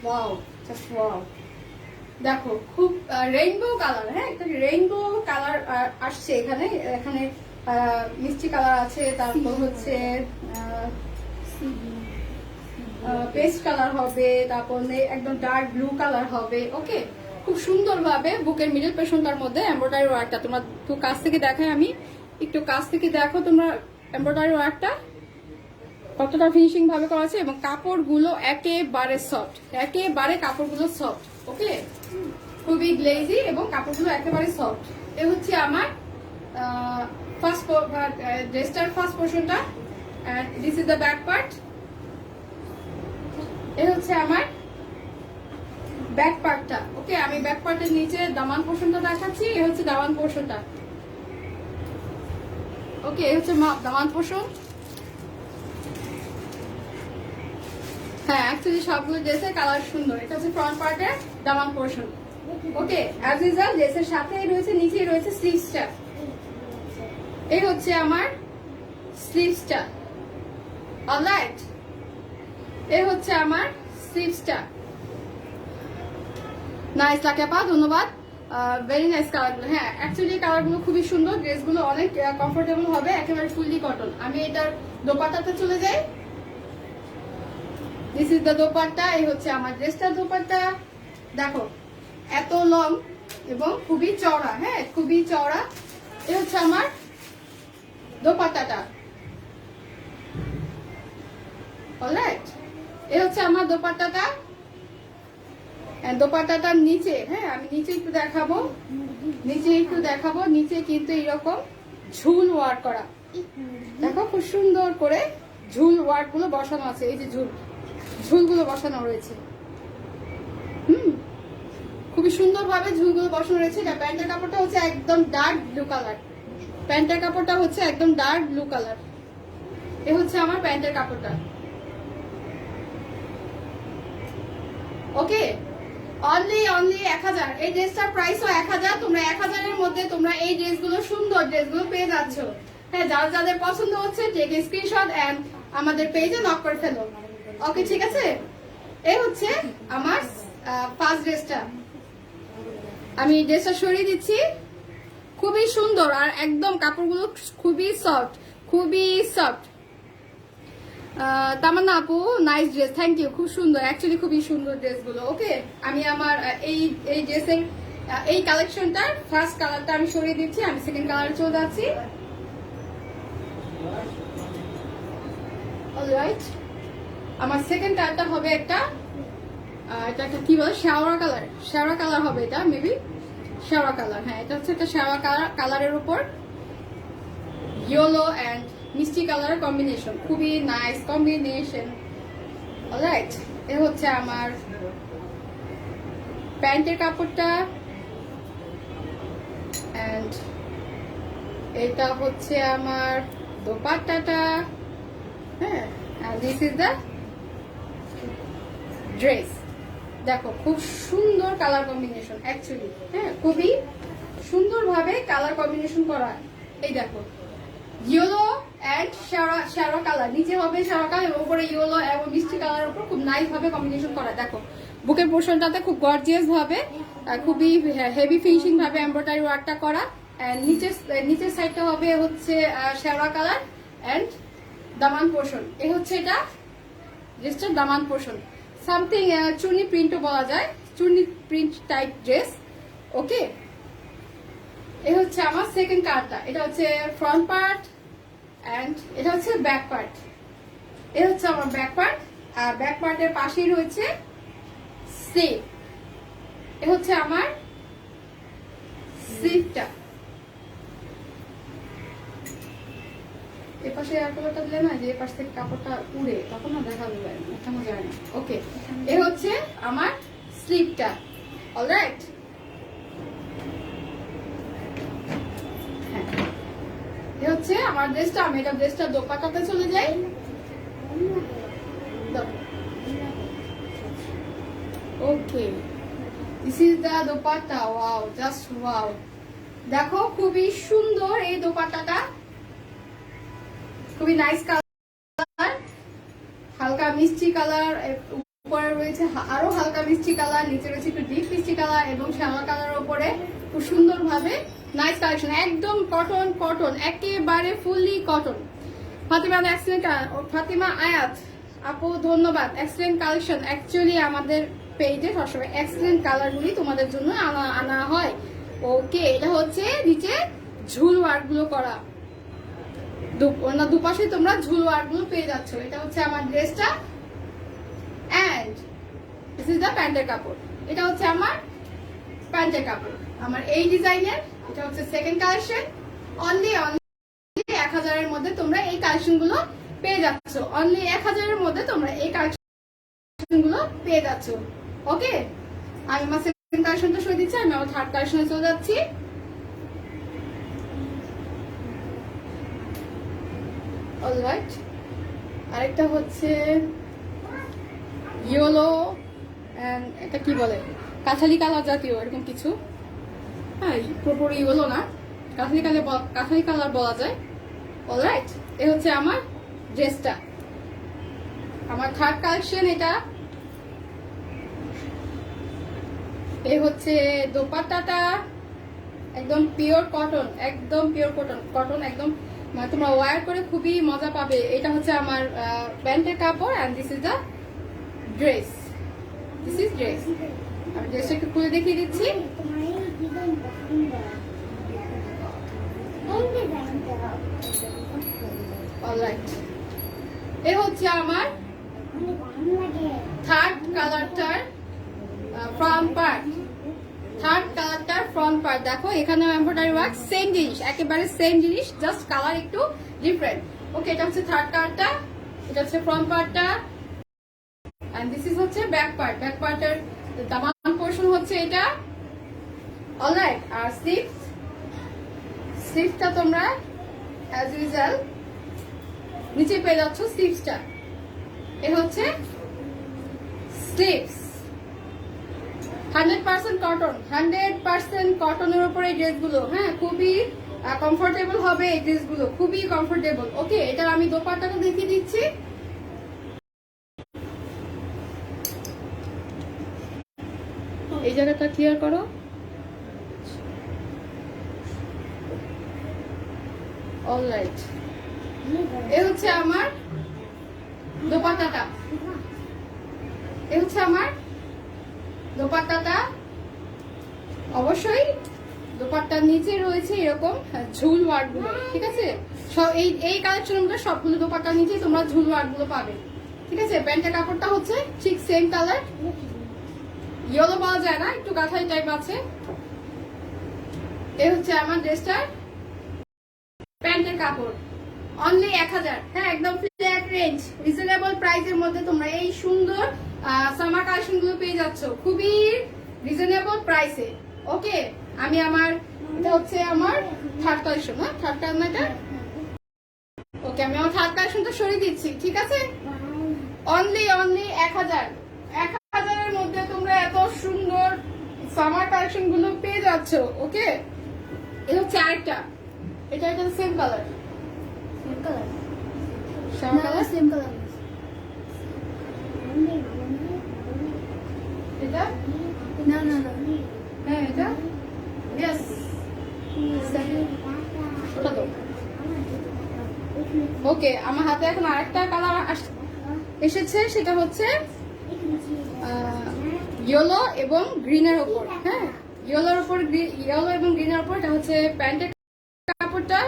Wow, just wow. দেখো খুব রেইনবো কালার, হ্যাঁ একটা রেইনবো কালার আসছে এখানে মিষ্টি কালার আছে, তারপর হচ্ছে পেস্ট কালার হবে, তারপর একদম ডার্ক ব্লু কালার হবে। ওকে, খুব সুন্দর ভাবে বুকের মিডল পেশনটার মধ্যে এমব্রয়ডারি ওয়ার্কটা তোমরা একটু কাছ থেকে দেখাই, আমি একটু কাছ থেকে দেখো তোমরা এমব্রয়ডারি ওয়ার্কটা কতটা ফিনিশিং ভাবে করা আছে, এবং কাপড়গুলো একেবারে সফট, একেবারে কাপড়গুলো সফট। ওকে, খুবই গ্লেজি এবং কাপড়গুলো একেবারে সফট। এ হচ্ছে আমার ফার্স্ট ড্রেসটার ফার্স্ট পোর্শনটা, and this is the back part. এ হচ্ছে আমার ব্যাক পার্টটা। ওকে, আমি ব্যাক পার্টের নিচে দামান পোর্শনটা দেখাচ্ছি, এ হচ্ছে দামান পোর্শনটা। ওকে, এ হচ্ছে দামান পোর্শন। হ্যাঁ, অ্যাকচুয়ালি সবগুলো ড্রেসের কালার সুন্দর। এটা হচ্ছে ফ্রন্ট পার্টের দামান পোর্শন। ওকে, অ্যাজ ইউজুয়াল ড্রেসের সাথে রয়েছে, নিচে রয়েছে স্লিভসটা। এই হচ্ছে আমার স্লিভসটা। অলরাইট, এই হচ্ছে আমার স্লিভসটা। নাইস লাকেপা, ধন্যবাদ, ভেরি নাইস কালারগুলো। হ্যাঁ, অ্যাকচুয়ালি কালারগুলো খুবই সুন্দর, ড্রেসগুলো অনেক কমফোর্টেবল হবে, একেবারে ফুললি কটন। আমি এটার দোপাট্টাতে চলে যাই। This is the dupatta. এই হচ্ছে আমার ড্রেসটার দোপাট্টা। দেখো এত লং এবং খুবই চওড়া, হ্যাঁ খুবই চওড়া। এই হচ্ছে আমার দোপাট্টাটা। অলরাইট, এই হচ্ছে আমার দোপাট্টাটা। দোপাট্টাটার নিচে, হ্যাঁ আমি নিচে একটু দেখাবো, নিচে কিন্তু এইরকম ঝুল ওয়ার্ক করা। দেখো খুব সুন্দর করে ঝুল ওয়ার্ক গুলো বসানো আছে, এই যে ঝুলগুলো বসানো রয়েছে। খুবই সুন্দর ভাবে ঝুলগুলো বসানো রয়েছে। প্যান্টের কাপড়টা হচ্ছে একদম ডার্ক ব্লু কালার। এ হচ্ছে আমার প্যান্টের কাপড়টা। ওকে, অনলি 1000। এই ড্রেসটার প্রাইসও 1000। তোমরা 1000 এর মধ্যে তোমরা এই ড্রেসগুলো, সুন্দর ড্রেসগুলো পেয়ে যাচ্ছ। হ্যাঁ, যাদের পছন্দ হচ্ছে টেক স্ক্রিনশট এন্ড আমাদের পেজে নক করে ফেলো। ওকে, ঠিক আছে। এই হচ্ছে আমার ফার্স্ট ড্রেসটা। আমি ড্রেসটা সরিয়ে দিচ্ছি। খুবই সুন্দর আর একদম কাপড়গুলো খুবই সফট, খুবই সফট। তামান্না আপু নাইস ড্রেস, থ্যাংক ইউ, খুব সুন্দর, অ্যাকচুয়ালি খুবই সুন্দর ড্রেসগুলো। ওকে, আমি আমার এই ড্রেসের এই কালেকশনটার ফার্স্ট কালারটা আমি সরিয়ে দিচ্ছি, আমি সেকেন্ড কালারে চলে যাচ্ছি। অলরাইট, আমার সেকেন্ড কালারটা হবে এটা একটা কি বলে শ্যাওড়া কালার, শ্যাওড়া কালার হবে এটা, মেবি শ্যাওড়া কালার। হ্যাঁ, এটা হচ্ছে একটা শ্যাওড়া কালারের উপর ইয়েলো অ্যান্ড মিষ্টি কালারের কম্বিনেশন, খুবই নাইস কম্বিনেশন। অলরাইট, এ হচ্ছে আমার প্যান্টের কাপড়টা অ্যান্ড এটা হচ্ছে আমার দোপাট্টাটা। হ্যাঁ, and this is the dress। দেখো খুব সুন্দর কালার কম্বিনেশন অ্যাকচুয়ালি, হ্যাঁ খুবই সুন্দরভাবে কালার কম্বিনেশন করা। এই দেখো ইয়েলো অ্যান্ড শ্যাওড়া কালার, নিচে হবে শ্যাওড়া কালার এবং উপরে ইয়েলো এবং মিষ্টি কালারের উপর খুব নাইস ভাবে কম্বিনেশন করা। দেখো বুকের পোর্শনটাতে খুব গর্জিয়াস ভাবে, খুবই হেভি ফিনিশিং ভাবে এমব্রয়ডারি ওয়ার্কটা করা। নিচের সাইডটা হবে হচ্ছে শ্যাওড়া কালার অ্যান্ড দামান পোর্শন। এই হচ্ছে এটা ড্রেসটার দামান পোর্শন, সামথিং চুনি প্রিন্টও বলা যায়, চুনি প্রিন্ট টাইপ ড্রেস। ওকে, এ হচ্ছে আমার সেকেন্ড কালারটা, এটা হচ্ছে ফ্রন্ট পার্ট অ্যান্ড এটা হচ্ছে ব্যাক পার্ট। এ হচ্ছে আমার ব্যাক পার্ট, আর ব্যাক পার্টের পাশেই রয়েছে স্লিভ। এ হচ্ছে আমার স্লিভটা। এপাশে আর কালারটা দিলে না, যে এপাশ থেকে কাপড়টা উড়ে তখন না দেখা যায় না, দেখানো যায় না। ওকে, এ হচ্ছে আমার স্লিভটা। অলরাইট, হ্যাঁ এ হচ্ছে আমার ড্রেসটা। আমি এটা ড্রেসটা দোপাট্টাতে চলে যাই। Okay, this is the dupatta. Wow, just wow, দেখো খুবই সুন্দর এই দোপাট্টাটা, খুবই নাইস কালার, হালকা মিষ্টি কালার, উপরে রয়েছে আরো হালকা মিষ্টি কালার, নিচে রয়েছে একটু ডিপ মিষ্টি কালার এবং শ্যামা কালারের উপরে খুব সুন্দর ভাবে নাইস কালেকশন, একদম কটন কটন, একেবারে ফুললি কটন। ফাতিমা আয়াত আপু ধন্যবাদ, এক্সেলেন্ট কালেকশন। অ্যাকচুয়ালি আমাদের পেজে সবসময় এক্সেলেন্ট কালারগুলি তোমাদের জন্য আনা হয়। ওকে, এটা হচ্ছে নিচে ঝুল ওয়ার্ক গুলো করা, দুপাশে তোমরা ঝুল ওয়ার্ক গুলো পেয়ে যাচ্ছ। এটা হচ্ছে আমার ড্রেসটা এন্ড দিস ইজ দ্য প্যান্টের কাপড়। এটা হচ্ছে আমার প্যান্টের কাপড়, আমার এই ডিজাইনের। এটা হচ্ছে সেকেন্ড কালেকশন। অনলি 1000 এর মধ্যে তোমরা এই কালেকশন গুলো পেয়ে যাচ্ছ, অনলি 1000 এর মধ্যে তোমরা এই কালেকশন গুলো পেয়ে যাচ্ছ। ওকে, আমি আমার সেকেন্ড কালেকশনটা সরিয়ে দিচ্ছি, আমি আমার থার্ড কালেকশনে চলে যাচ্ছি। অলরাইট, আরেকটা হচ্ছে ইয়েলো এন্ড এটা কি বলে কাঁঠালি কালার জাতীয় এরকম কিছু। হ্যাঁ, পুরোপুরি ইয়েলো না, কাঁঠালি কালার বলা যায়। অলরাইট, এ হচ্ছে আমার ড্রেসটা, আমার থার্ড কালেকশন এটা। এ হচ্ছে দোপাট্টাটা, একদম পিওর কটন, একদম পিওর কটন একদম, মানে তোমরা ওয়্যার করে খুবই মজা পাবে। এটা হচ্ছে আমার প্যান্টের কাপড় and this is the dress, this is dress. আমি ড্রেসটা একটু খুলে দেখিয়ে দিচ্ছি। অলরাইট, এ হচ্ছে আমার থার্ড কালারটার ফ্রন্ট পার্ট, থার্ড কালারটার ফ্রন্ট পার্ট। দেখো এখানে এমব্রয়ডারি ওয়ার্ক, সেম জিনিস, একেবারে সেম জিনিস, জাস্ট কালার একটু ডিফারেন্ট। ওকে, এটা হচ্ছে থার্ড কালারটা, এটা হচ্ছে ফ্রন্ট পার্টটা এন্ড দিস ইজ হচ্ছে ব্যাক পার্ট। ব্যাক পার্টের দামান পোর্শন হচ্ছে এটা। অলরাইট, আর স্লিভসটা তোমরা অ্যাজ ইউজুয়াল নিচে পেয়ে যাচ্ছ স্লিভসটা। এ হচ্ছে স্লিভস, 100% কটন, 100% কটনের উপরে এই ড্রেসগুলো। হ্যাঁ, খুবই কমফোর্টেবল হবে এই ড্রেসগুলো, খুবই কমফোর্টেবল। ওকে, এটার আমি দোপাট্টাটা দেখিয়ে দিচ্ছি। এই জায়গাটা ক্লিয়ার করো। অলরাইট, এ হচ্ছে আমার দোপাট্টাটা, এ হচ্ছে আমার দোপাট্টাটা। অবশ্যই দোপাট্টার নিচে রয়েছে এরকম ঝুল ওয়ার্ক গুলো, ঠিক আছে? সব এই কালেকশন মধ্যে সবগুলো দোপাট্টার নিচে তোমরা ঝুল ওয়ার্ক গুলো পাবে, ঠিক আছে? প্যান্টের কাপড়টা হচ্ছে ঠিক সেম কালার, ইয়েলো পাওয়া যায় না, একটু কাঁথাই টাইপ আছে। এই হচ্ছে আমার ড্রেসটার প্যান্টের কাপড়, অনলি 1000। হ্যাঁ, একদম ফ্ল্যাট রেঞ্জ, রিজনেবল প্রাইসের মধ্যে তোমরা এই সুন্দর সামার কালেকশন গুলো পেয়ে যাচ্ছ খুবই রিজনেবল প্রাইসে। ওকে, আমি আমার এটা হচ্ছে আমার থার্ড কালেকশন, হ্যাঁ থার্ড কালেকশন এটা। ওকে, আমি আমার থার্ড কালেকশনটা সরিয়ে দিচ্ছি, ঠিক আছে? অনলি 1000, 1000-এর মধ্যে তোমরা এত সুন্দর সামার কালেকশন গুলো পেয়ে যাচ্ছ। ওকে, এটা হচ্ছে আরেকটা, এটা সেম কালার, সেম কালার, শ্যামা কালার। Same colour. এটা না না না, হ্যাঁ এটা ইয়েস, ওটা তো। ওকে, আমার হাতে এখন আরেকটা কালার এসেছে, সেটা হচ্ছে ইয়েলো এবং গ্রিনের ওপর। হ্যাঁ, ইয়েলোর ওপর, ইয়েলো এবং গ্রিনের ওপর। এটা হচ্ছে প্যান্টের কাপড়টা,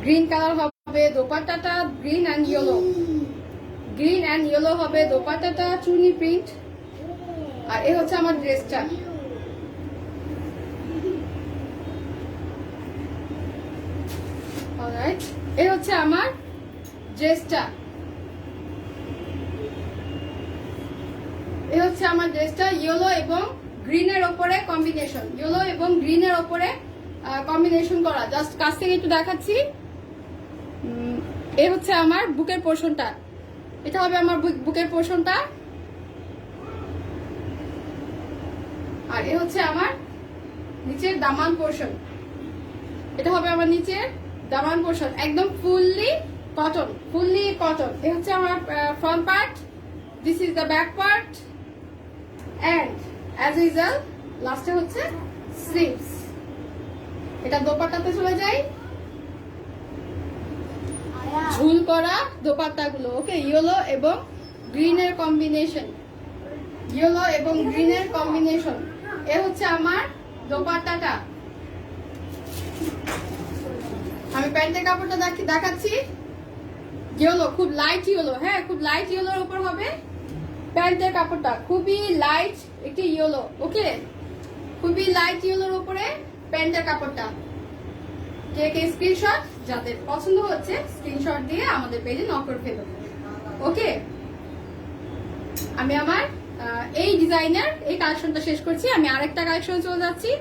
গ্রিন কালার হবে দোপাট্টাটা, green and yellow, green and yellow হবে দোপাট্টাটা, চুনি প্রিন্ট। আর এই হচ্ছে আমার ড্রেসটা। অলরাইট, এই হচ্ছে আমার ড্রেসটা, এই হচ্ছে আমার ড্রেসটা ইয়েলো এবং গ্রিনের ওপরে কম্বিনেশন, ইয়েলো এবং গ্রিনের ওপরে কম্বিনেশন করা। জাস্ট কাছ থেকে একটু দেখাচ্ছি। এই হচ্ছে আমার বুকের পোর্শনটা, এটা হবে আমার বুকের পোর্শনটা। আর এ হচ্ছে আমার নিচের দামান পোর্শন, এটা হবে আমার নিচের দামান পোর্শন, একদম ফুললি কটন, ফুললি কটন। এ হচ্ছে আমার front part, this is the back part, and as usual লাস্টে হচ্ছে স্লিভস। এটা দোপাট্টাতে চলে যায়, ঝুল করা দোপাট্টা গুলো। ওকে, ইয়েলো এবং গ্রিনের কম্বিনেশন, ইয়েলো এবং গ্রিনের কম্বিনেশন। এ হচ্ছে আমার দোপাট্টাটা। আমি প্যান্টের কাপড়টা দেখাচ্ছি, ইয়েলো, খুব লাইট ইয়েলো। হ্যাঁ, খুব লাইট ইয়েলোর উপর হবে প্যান্টের কাপড়টা, খুবই লাইট একটি ইয়েলো। ওকে, খুবই লাইট ইয়েলোর উপরে প্যান্টের কাপড়টা। কে স্ক্রিনশট যাদের পছন্দ হচ্ছে স্ক্রিনশট দিয়ে আমাদের পেজে নক করে ফেলুন। ওকে, আমি আমার এই ডিজাইনের এই কালেকশনটা শেষ করছি, আমি আরেকটা কালেকশনে চলে যাচ্ছি,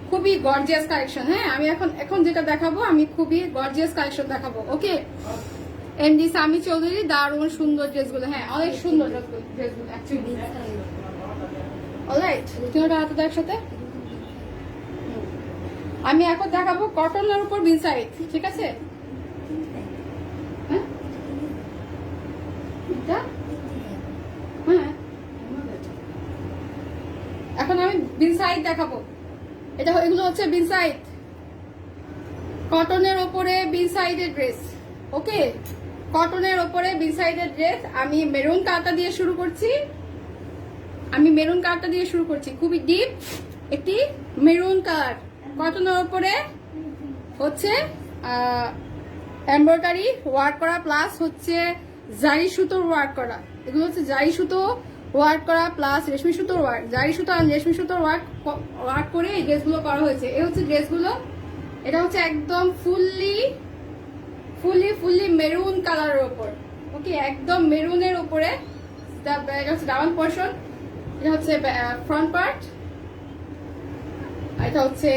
খুবই গর্জিয়াস কালেকশন। হ্যাঁ, আমি এখন যেটা দেখাবো, আমি খুবই গর্জিয়াস কালেকশন দেখাবো। ওকে, এমডি সামি চৌধুরী, দারুণ সুন্দর ড্রেসগুলো। হ্যাঁ, অনেক সুন্দর ড্রেসগুলো অ্যাকচুয়ালি। অলরাইট, তিনটা হাতে একসাথে। আমি এখন দেখাবো কটনের উপর বিন সাইড, ঠিক আছে? হ্যাঁ, এখন আমি বিন সাইড দেখাবো। এগুলো হচ্ছে বিন সাইড, কটনের ওপরে বিন সাইডের ড্রেস। ওকে, কটনের ওপরে বিন সাইডের ড্রেস। আমি মেরুন কালারটা দিয়ে শুরু করছি, খুবই ডিপ একটি মেরুন কালার, কটনের ওপরে হচ্ছে এমব্রয়ডারি ওয়ার্ক করা, প্লাস হচ্ছে জারি সুতোর ওয়ার্ক করা। এগুলো হচ্ছে জারি সুতো ওয়ার্ক করা প্লাস রেশমি সুতোর ওয়ার্ক, জারি সুতো আর রেশমি সুতোর ওয়ার্ক করে এই ড্রেসগুলো করা হয়েছে। এই হচ্ছে ড্রেসগুলো, এটা হচ্ছে একদম ফুললি মেরুন কালারের ওপর। ওকে, একদম মেরুনের উপরে। এটা হচ্ছে ডাউন পোর্শন, এটা হচ্ছে ফ্রন্ট পার্ট, এটা হচ্ছে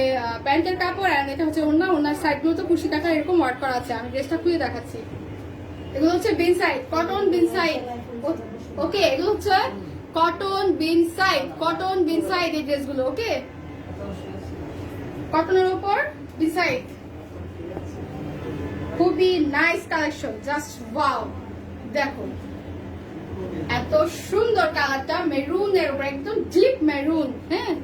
প্যান্টের কাপড়, আর এটা হচ্ছে ওনার সাইডগুলো তো কুশি কাটা এরকম ওয়ার্ক করা আছে। আমি ড্রেসটা খুলে দেখাচ্ছি। এগুলো হচ্ছে বিন সাইড, কটন বিন সাইড। ওকে, এগুলো হচ্ছে কটন বিন সাইড এই ড্রেসগুলো। ওকে, কটনের উপর বিন সাইড, খুবই নাইস কালেকশন, জাস্ট ওয়াও। দেখো এত সুন্দর কালারটা, মেরুনের উপর, একদম ডিপ মেরুন। হ্যাঁ,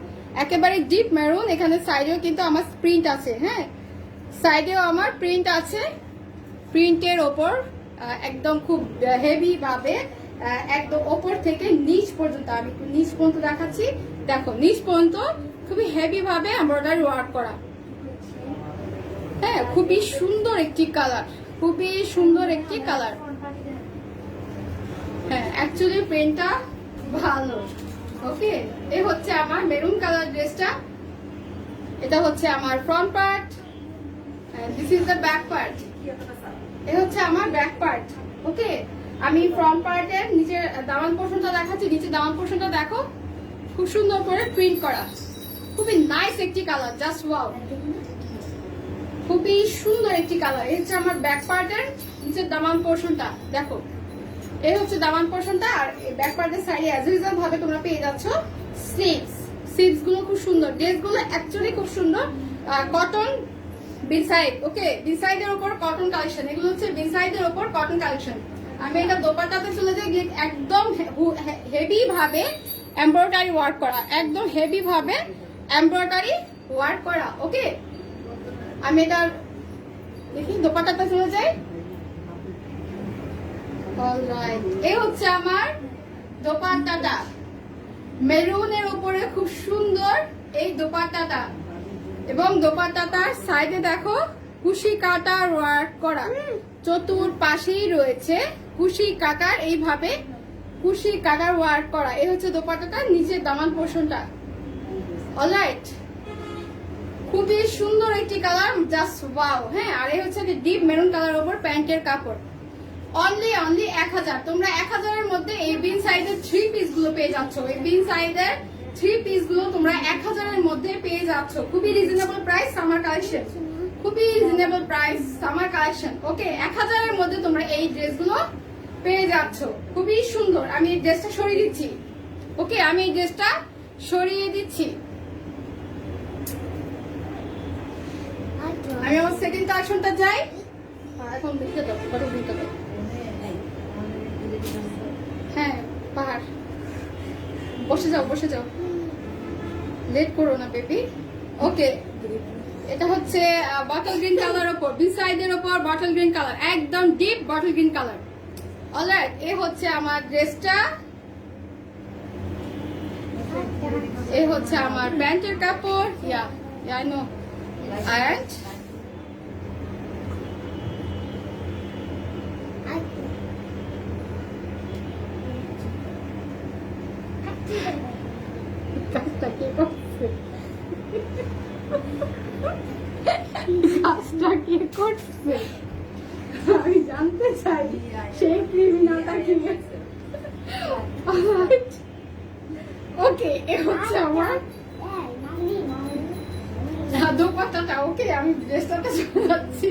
একেবারে ডিপ মেরুন। এখানে সাইডেও কিন্তু আমার প্রিন্ট আছে। হ্যাঁ, সাইডেও আমার প্রিন্ট আছে, প্রিন্টের ওপর একদম খুব হেভি ভাবে একদম ওপর থেকে নিচ পর্যন্ত, আমি একটু নিচ পর্যন্ত দেখাচ্ছি, দেখো নিচ পর্যন্ত খুবই হেভি ভাবে এমব্রয়ডারি ওয়ার্ক করা। হ্যাঁ, খুবই সুন্দর একটি কালার, খুবই সুন্দর একটি কালার। হ্যাঁ, অ্যাকচুয়ালি প্রিন্টটা ভালো। ওকে, এই হচ্ছে আমার মেরুন কালার ড্রেসটা। এটা হচ্ছে আমার front part, this is the back part. এই হচ্ছে আমার ব্যাক পার্ট। ওকে, আমি ফ্রন্ট পার্টের নিচের দামান পোর্শনটা দেখাচ্ছি। নিচের দামান পোর্শনটা দেখো, খুব সুন্দর করে প্রিন্ট করা, খুবই নাইস একটি কালার, জাস্ট ওয়াও, খুবই সুন্দর একটি কালার। এই হচ্ছে আমার ব্যাক পার্টের নিচের দামান পোর্শনটা দেখো, এই হচ্ছে দামান পোর্শনটা। আর ব্যাক পার্টের সাইডে অ্যাজ ইউজুয়াল ভাবে তোমরা পেয়ে যাচ্ছ স্লিভস। স্লিভস গুলো খুব সুন্দর, ড্রেস গুলো অ্যাকচুয়ালি খুব সুন্দর, কটন বিনসাইড। ওকে, বিনসাইডের উপর কটন কালেকশন, এগুলো হচ্ছে বিনসাইডের উপর কটন কালেকশন। আমি এটা দোপাট্টাতে চলে যাই, একদম হেভি ভাবে এমব্রয়ডারি ওয়ার্ক করা, একদম হেভি ভাবে এমব্রয়ডারি ওয়ার্ক করা। ওকে, আমি এটা দেখি দোপাট্টাতে চলে যাই। অলরাইট, এই হচ্ছে আমার দোপাট্টাটা, মেরুনের উপরে খুব সুন্দর এই দোপাট্টাটা, এবং দোপাট্টাটার সাইডে দেখো কুশি কাটার ওয়ার্ক করা, চতুর্পাশেই রয়েছে কুশি কাটার, এইভাবে কুশি কাটার ওয়ার্ক করা। এই হচ্ছে দোপাট্টাটার নিচের দামান পোর্শনটা। অলরাইট, খুবই সুন্দর একটি কালার, জাস্ট ওয়াও। হ্যাঁ, আর এই হচ্ছে ডিপ মেরুন কালার উপর প্যান্টের কাপড়। অনলি 1000, তোমরা 1000-এর মধ্যে এই বিন সাইজের 3 পিস গুলো পেয়ে যাচ্ছ। এই বিন সাইজের 3 পিস গুলো তোমরা 1000-এর মধ্যে পেয়ে যাচ্ছ। খুবই রিজনেবল প্রাইস, সামার কালেকশন, খুবই রিজনেবল প্রাইস, সামার কালেকশন। ওকে, 1000-এর মধ্যে তোমরা এই ড্রেসগুলো পেয়ে যাচ্ছ, খুবই সুন্দর। আমি এই ড্রেসটা সরিয়ে দিচ্ছি। ওকে, আমি এই ড্রেসটা সরিয়ে দিচ্ছি। আমি আমার সেকেন্ড কালেকশনটা যাই। এখন দেখতে দাও, কত দিতে দাও। হ্যাঁ, পাহাড়, বসে যাও, বসে যাও, লেট করো না বেবি। ওকে, এটা হচ্ছে বটল গ্রিন কালার উপর, বি সাইডের উপর বটল গ্রিন কালার, একদম deep bottle green colour. Alright, এই হচ্ছে আমার ড্রেসটা, এই হচ্ছে আমার প্যান্টের কাপড়। Yeah I know. অ্যান্ড কাজটা কে করছে, কাজটা কে করছে আমি জানতে চাই, সেই ক্রিমিনালটা কি। ওকে, এ হচ্ছে আমার দোপাট্টাটা। ওকে, আমি ড্রেসটাতে চলে যাচ্ছি।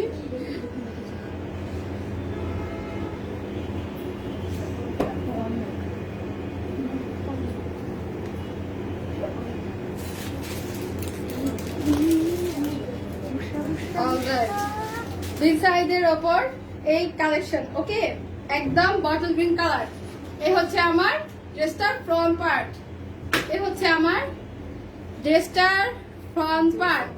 বিগ সাইজের ওপর এই কালেকশন। ওকে, একদম বটল গ্রিন কালার। এই হচ্ছে আমার ড্রেসটার ফ্রন্ট পার্ট, এই হচ্ছে আমার ড্রেসটার ফ্রন্ট পার্ট।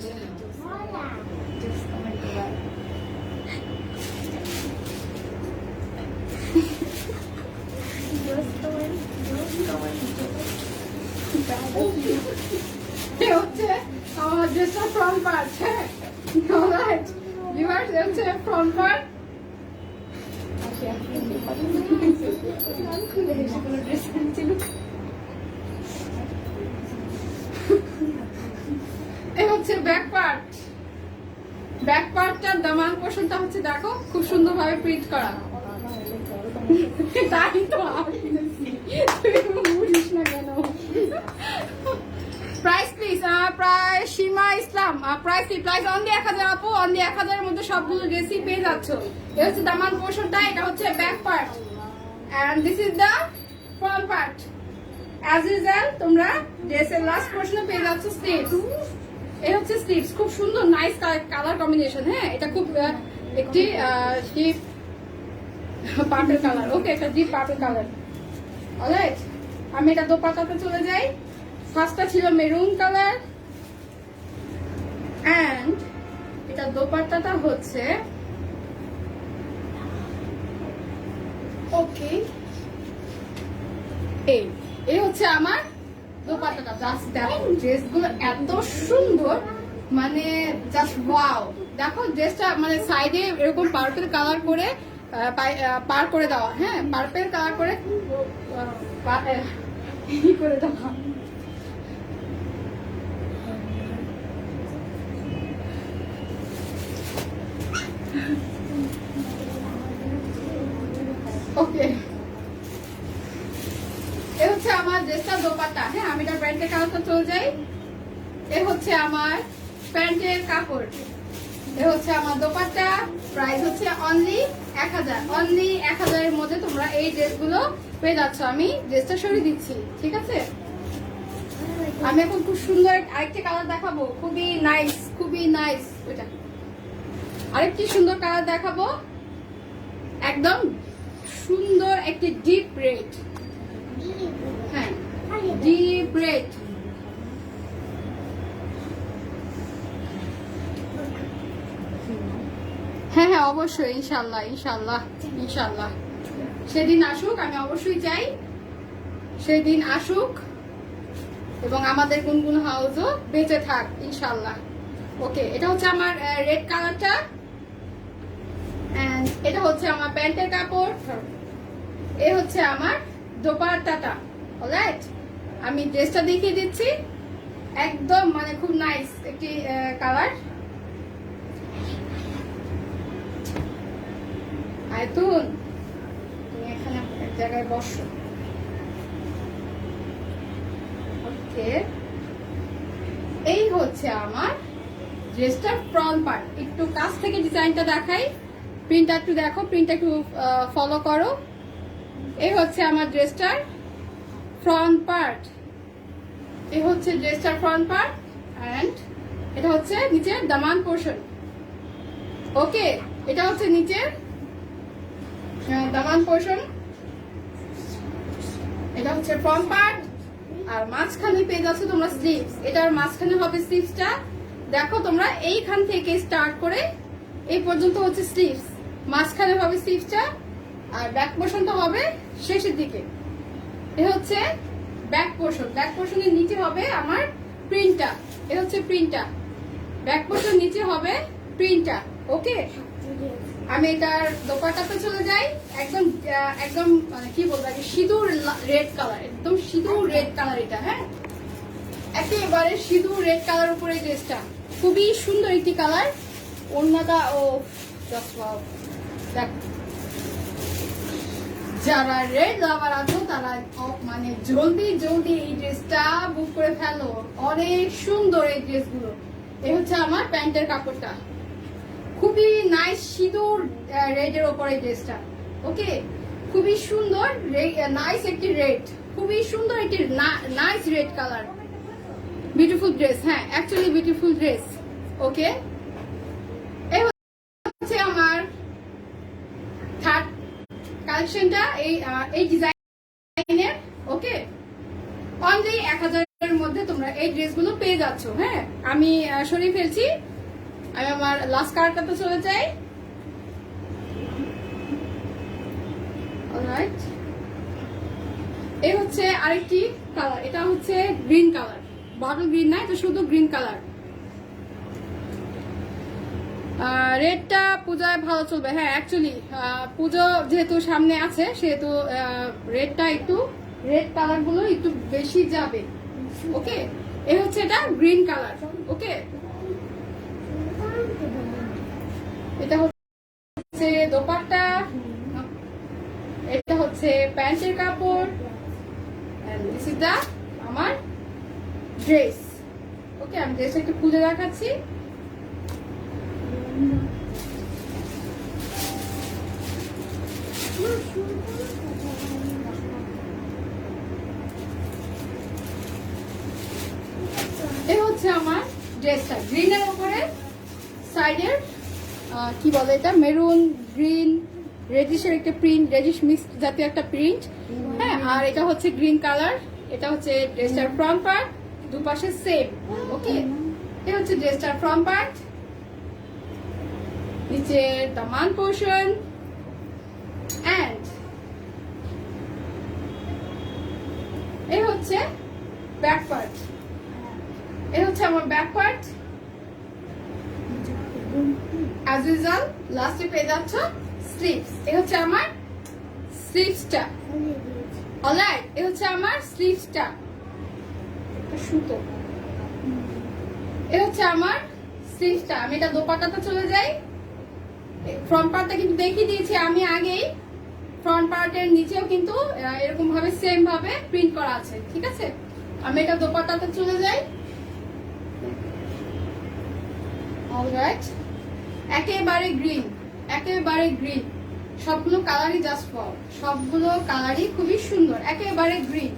এই হচ্ছে আমার ড্রেসটার ফ্রন্ট পার্ট। হ্যাঁ, অলরাইট ভিউয়ার্স, এই হচ্ছে ফ্রন্ট পার্ট। এই হচ্ছে ব্যাক পার্ট। ব্যাক পার্টটার দামান পোর্শনটা হচ্ছে দেখো, খুব সুন্দর ভাবে প্রিন্ট করা। তাই তো বুঝিস না কেন। প্রাইস প্লিজ, প্রায় সীমা ইসলাম, প্রাইস অনলি 1000 আপু, অনলি 1000-এর মধ্যে সবগুলো ড্রেসই পেয়ে যাচ্ছ। এটা হচ্ছে দামান পোর্শনটা, এটা হচ্ছে back part, and this is the front part. As usual তোমরা ড্রেসের লাস্ট পোর্শনে পেয়ে যাচ্ছ স্লিভস। এই হচ্ছে স্লিভস, খুব সুন্দর নাইস কালার কম্বিনেশন। হ্যাঁ, এটা খুব একটি ডিপ পার্পল কালার। ওকে, একটা ডিপ পার্পল কালার। অলরাইট, আমি এটা দোপাট্টাতে চলে যাই। ফার্স্টটা ছিল মেরুন কালার, এন্ড এটা দোপাট্টাটা হচ্ছে ওকে, এই হচ্ছে আমার দোপাট্টাটা। জাস্ট দেখো ড্রেসগুলো এত সুন্দর, মানে জাস্ট ওয়াও। দেখো ড্রেসটা মানে সাইডে এরকম পার্পল কালার করে পার করে দেওয়া, হ্যাঁ পার্পল কালার করে করে দেওয়া। ওকে, এ হচ্ছে আমার ড্রেসটা দোপাট্টা। হ্যাঁ আমি এটা প্যান্টের কালারটা চলে যাই। এ হচ্ছে আমার প্যান্টের কাপড়, এ হচ্ছে আমার দোপাট্টা। প্রাইস হচ্ছে অনলি 1000, অনলি 1000 এর মধ্যে তোমরা এই ড্রেসগুলো পেয়ে যাচ্ছ। আমি ড্রেসটা সরিয়ে দিচ্ছি, ঠিক আছে? আমি এখন খুব সুন্দর আরেকটি কালার দেখাবো, খুবই নাইস, খুবই নাইস। ওইটা আরেকটি সুন্দর কালার দেখাবো, একদম সুন্দর একটি ডিপ রেড। হ্যাঁ ডিপ রেড। হ্যাঁ হ্যাঁ অবশ্যই, ইনশাল্লাহ ইনশাল্লাহ ইনশাল্লাহ সেদিন আসুক, আমি অবশ্যই চাই সেদিন আসুক এবং আমাদের গুনগুন হাউসও বেঁচে থাক ইনশাল্লাহ। ওকে, এটা হচ্ছে আমার রেড কালারটা, এন্ড এটা হচ্ছে আমার প্যান্টের কাপড়, এ হচ্ছে আমার দোপাট্টাটা। অলরাইট, আমি ড্রেসটা দেখিয়ে দিচ্ছি, একদম মানে খুব নাইস একটি কালার। আয়তুন তুমি এখানে এক জায়গায় বসো। ওকে, এই হচ্ছে আমার ড্রেসটার ফ্রন্ট পার্ট। একটু কাছ থেকে ডিজাইনটা দেখাই, প্রিন্টটা একটু দেখো, প্রিন্টটা একটু ফলো করো। এই হচ্ছে আমার ড্রেসটার ফ্রন্ট পার্ট, এই হচ্ছে ড্রেসটার ফ্রন্ট পার্ট, এন্ড এটা হচ্ছে নিচের দামান পোর্শন। ওকে, এটা হচ্ছে নিচের দামান পোর্শন, এটা হচ্ছে ফ্রন্ট পার্ট। আর মাঝখানে পেয়ে যাচ্ছে তোমরা স্লিভস, এটার মাঝখানে হবে স্লিভসটা। দেখো তোমরা এইখান থেকে স্টার্ট করে এই পর্যন্ত হচ্ছে স্লিভস, মাঝখানে হবে স্লিভসটা, আর ব্যাক পোর্শনটা হবে শেষের দিকে। এ হচ্ছে ব্যাক পোর্শন, ব্যাক পোর্শনের নিচে হবে আমার প্রিন্টটা, এ হচ্ছে প্রিন্টটা, ব্যাক পোর্শন নিচে হবে প্রিন্টটা। ওকে, আমি এটার দোপাট্টাতে চলে যাই। একদম একদম মানে কি বলবো, সিঁদুর রেড কালার, একদম সিঁদুর রেড কালার এটা। হ্যাঁ একেবারে সিঁদুর রেড কালার উপরে ড্রেসটা, খুবই সুন্দর একটি কালার। ওড়নাটা ও জাস্ট ওয়াও। দেখ, যারা রেড লাভার আছো তারা মানে জলদি জলদি এই ড্রেসটা বুক করে ফেলো, অনেক সুন্দর এই ড্রেসগুলো। এই হচ্ছে আমার প্যান্টের কাপড়টা, খুবই নাইস সিঁদুর রেডের ওপরে ড্রেসটা। ওকে, খুবই সুন্দর নাইস একটি রেড, খুবই সুন্দর একটি nice red colour, beautiful dress. হ্যাঁ অ্যাকচুয়ালি বিউটিফুল ড্রেস। ওকে, এই হচ্ছে আমার থার্ড কালেকশনটা, এই ডিজাইনের। ওকে, অনলি 1000 এর মধ্যে তোমরা এই ড্রেসগুলো পেয়ে যাচ্ছ। হ্যাঁ আমি সরিয়ে ফেলছি, আমি আমার লাস্ট কালারটাতে চলে যাই। অলরাইট, এই হচ্ছে আরেকটি কালার, এটা হচ্ছে গ্রিন কালার, বটল গ্রিন না, এটা শুধু গ্রিন কালার। রেডটা পূজায় ভালো চলবে। হ্যাঁ অ্যাকচুয়ালি পুজো যেহেতু সামনে আছে সেহেতু রেডটা একটু, রেড কালার গুলো একটু বেশি যাবে। ওকে, এই হচ্ছে এটা গ্রিন কালার। ওকে, এটা হচ্ছে দোপাট্টা, এটা হচ্ছে প্যান্টের কাপড়, এন্ড দিস ইজ দা আমার ড্রেস। ওকে, আমি ড্রেসটা একটু খুলে দেখাচ্ছি। এই হচ্ছে আমার ড্রেসটা, গ্রিনের উপরে সাইডের কি বলে এটা, মেরুন গ্রিন রেডিশের একটা প্রিন্ট, রেডিশ মিক্স জাতীয় একটা প্রিন্ট। হ্যাঁ, আর এটা হচ্ছে গ্রিন কালার, এটা হচ্ছে ড্রেসটার ফ্রন্ট পার্ট, দুপাশে সেম। ওকে, এটা হচ্ছে ড্রেসটার ফ্রন্ট পার্ট, নিচে দামান পোর্শন এন্ড এই হচ্ছে ব্যাক পার্ট। এই হচ্ছে আমার ব্যাক পার্ট। অ্যাজ ইউজুয়াল লাস্টে পেয়ে যাচ্ছ স্লিভস। এই হচ্ছে আমার স্লিভসটা। অলরাইট, এই হচ্ছে আমার স্লিভসটা, সুতো। এই হচ্ছে আমার স্লিভসটা। আমি এটা দোপাট্টাতে চলে যাই। ফ্রন্ট পার্টটা কিন্তু দেখিয়ে দিয়েছি আমি আগেই। ফ্রন্ট পার্টের নিচেও কিন্তু এরকম ভাবে সেম ভাবে প্রিন্ট করা আছে, ঠিক আছে। আমি এটা দোপাট্টাতে চলে যাই। অলরাইট, একেবারে গ্রিন, একেবারে গ্রিন। সবগুলো কালারই জাস্ট ফর, সবগুলো কালারই খুবই সুন্দর, একেবারে গ্রিন।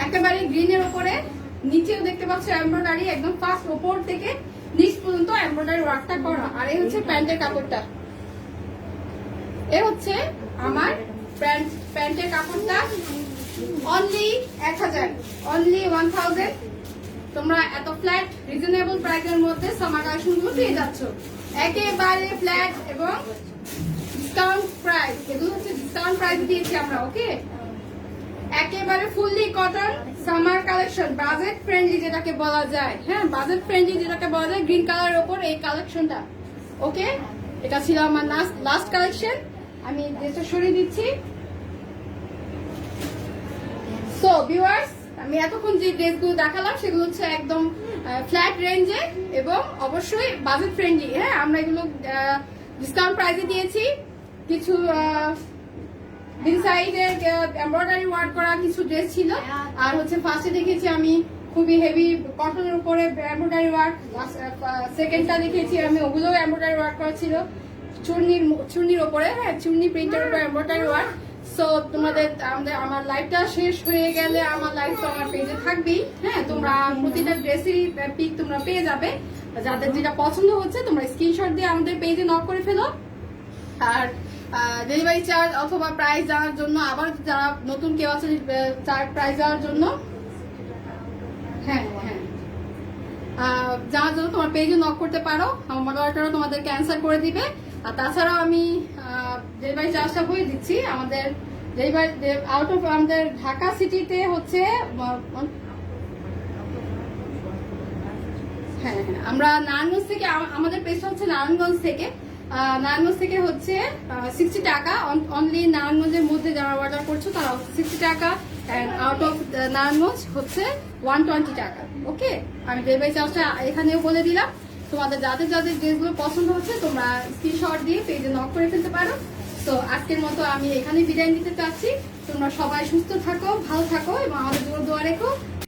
একেবারে গ্রিনের উপরে নিচেও দেখতে পাচ্ছ এমব্রয়ডারি, একদম ফার্স্ট উপর থেকে নিচ পর্যন্ত এমব্রয়ডারি ওয়ার্কটা করা। আর এই হচ্ছে প্যান্টের কাপড়টা। এ হচ্ছে আমার প্যান্টের কাপড়টা। Only 1000, only 1000। তোমরা এত ফ্ল্যাট রিজনেবল প্রাইসের মধ্যে সামার কালেকশনগুলো পেয়ে যাচ্ছ, একেবারে ফ্ল্যাট এবং ডিসকাউন্ট প্রাইস। এগুলো হচ্ছে ডিসকাউন্ট প্রাইস দিয়েছি আমরা, ওকে। একেবারে fully cotton summer collection, budget friendly যেটাকে বলা যায়। হ্যাঁ, বাজেট ফ্রেন্ডলি যেটাকে বলা যায়, গ্রিন কালারের ওপর এই কালেকশনটা, ওকে। এটা ছিল আমার লাস্ট কালেকশন। আমি ড্রেসটা সরিয়ে দিচ্ছি। সো ভিউয়ার্স, আমি এতক্ষণ যে ড্রেসগুলো দেখালাম সেগুলো হচ্ছে একদম ফ্ল্যাট রেঞ্জে এবং অবশ্যই বাজেট ফ্রেন্ডলি। হ্যাঁ, আমরা এগুলো ডিসকাউন্ট প্রাইসে দিয়েছি। কিছু বিন সাইডের এমব্রয়ডারি ওয়ার্ক করা কিছু ড্রেস ছিল, আর হচ্ছে ফার্স্টে দেখেছি আমি খুবই হেভি কটনের উপরে এমব্রয়ডারি ওয়ার্ক। সেকেন্ডটা দেখেছি আমি, ওগুলো এমব্রয়ডারি ওয়ার্ক করা ছিল চুন্নির উপরে। হ্যাঁ, চুন্নি প্রিন্টের উপরে এমব্রয়ডারি ওয়ার্ক। সো তোমাদের আমার লাইভটা শেষ হয়ে গেলে আমার লাইভ তো আমার পেজে থাকবেই। হ্যাঁ, তোমরা প্রতিটা ড্রেসেরই পিক তোমরা পেয়ে যাবে। যাদের যেটা পছন্দ হচ্ছে তোমরা স্ক্রিনশট দিয়ে আমাদের পেজে নক করে ফেলো। আর ডেলিভারি চার্জ অথবা প্রাইস জানার জন্য, আবার যারা নতুন কেউ আছে প্রাইস জানার জন্য, হ্যাঁ হ্যাঁ জানার জন্য তোমার পেজে নক করতে পারো। আমার মডারেটরও তোমাদেরকে অ্যান্সার করে দিবে। আর তাছাড়াও আমি ডেলিভারি চার্জটা বলে দিচ্ছি। আমাদের ডেলিভারি আউট অফ আমাদের ঢাকা সিটিতে হচ্ছে, হ্যাঁ হ্যাঁ, আমরা নারায়ণগঞ্জ থেকে, আমাদের পেজটা হচ্ছে নারায়ণগঞ্জ থেকে। নারায়ণগঞ্জ থেকে হচ্ছে 60 টাকা অনলি। নারায়ণগঞ্জের মধ্যে যারা অর্ডার করছো তারা 60 টাকা, অ্যান্ড আউট অফ নারায়ণগঞ্জ হচ্ছে 120 টাকা, ওকে। আমি ডেলিভারি চার্জটা এখানেও বলে দিলাম। তোমাদের যাদের যাদের ড্রেসগুলো পছন্দ হচ্ছে তোমরা স্ক্রিনশট দিয়ে পেজে নক করে ফেলতে পারো। তো আজকের মতো আমি এখানে বিদায় নিতে চাচ্ছি। তোমরা সবাই সুস্থ থাকো, ভালো থাকো এবং আমাদের জন্য দোয়া রেখো।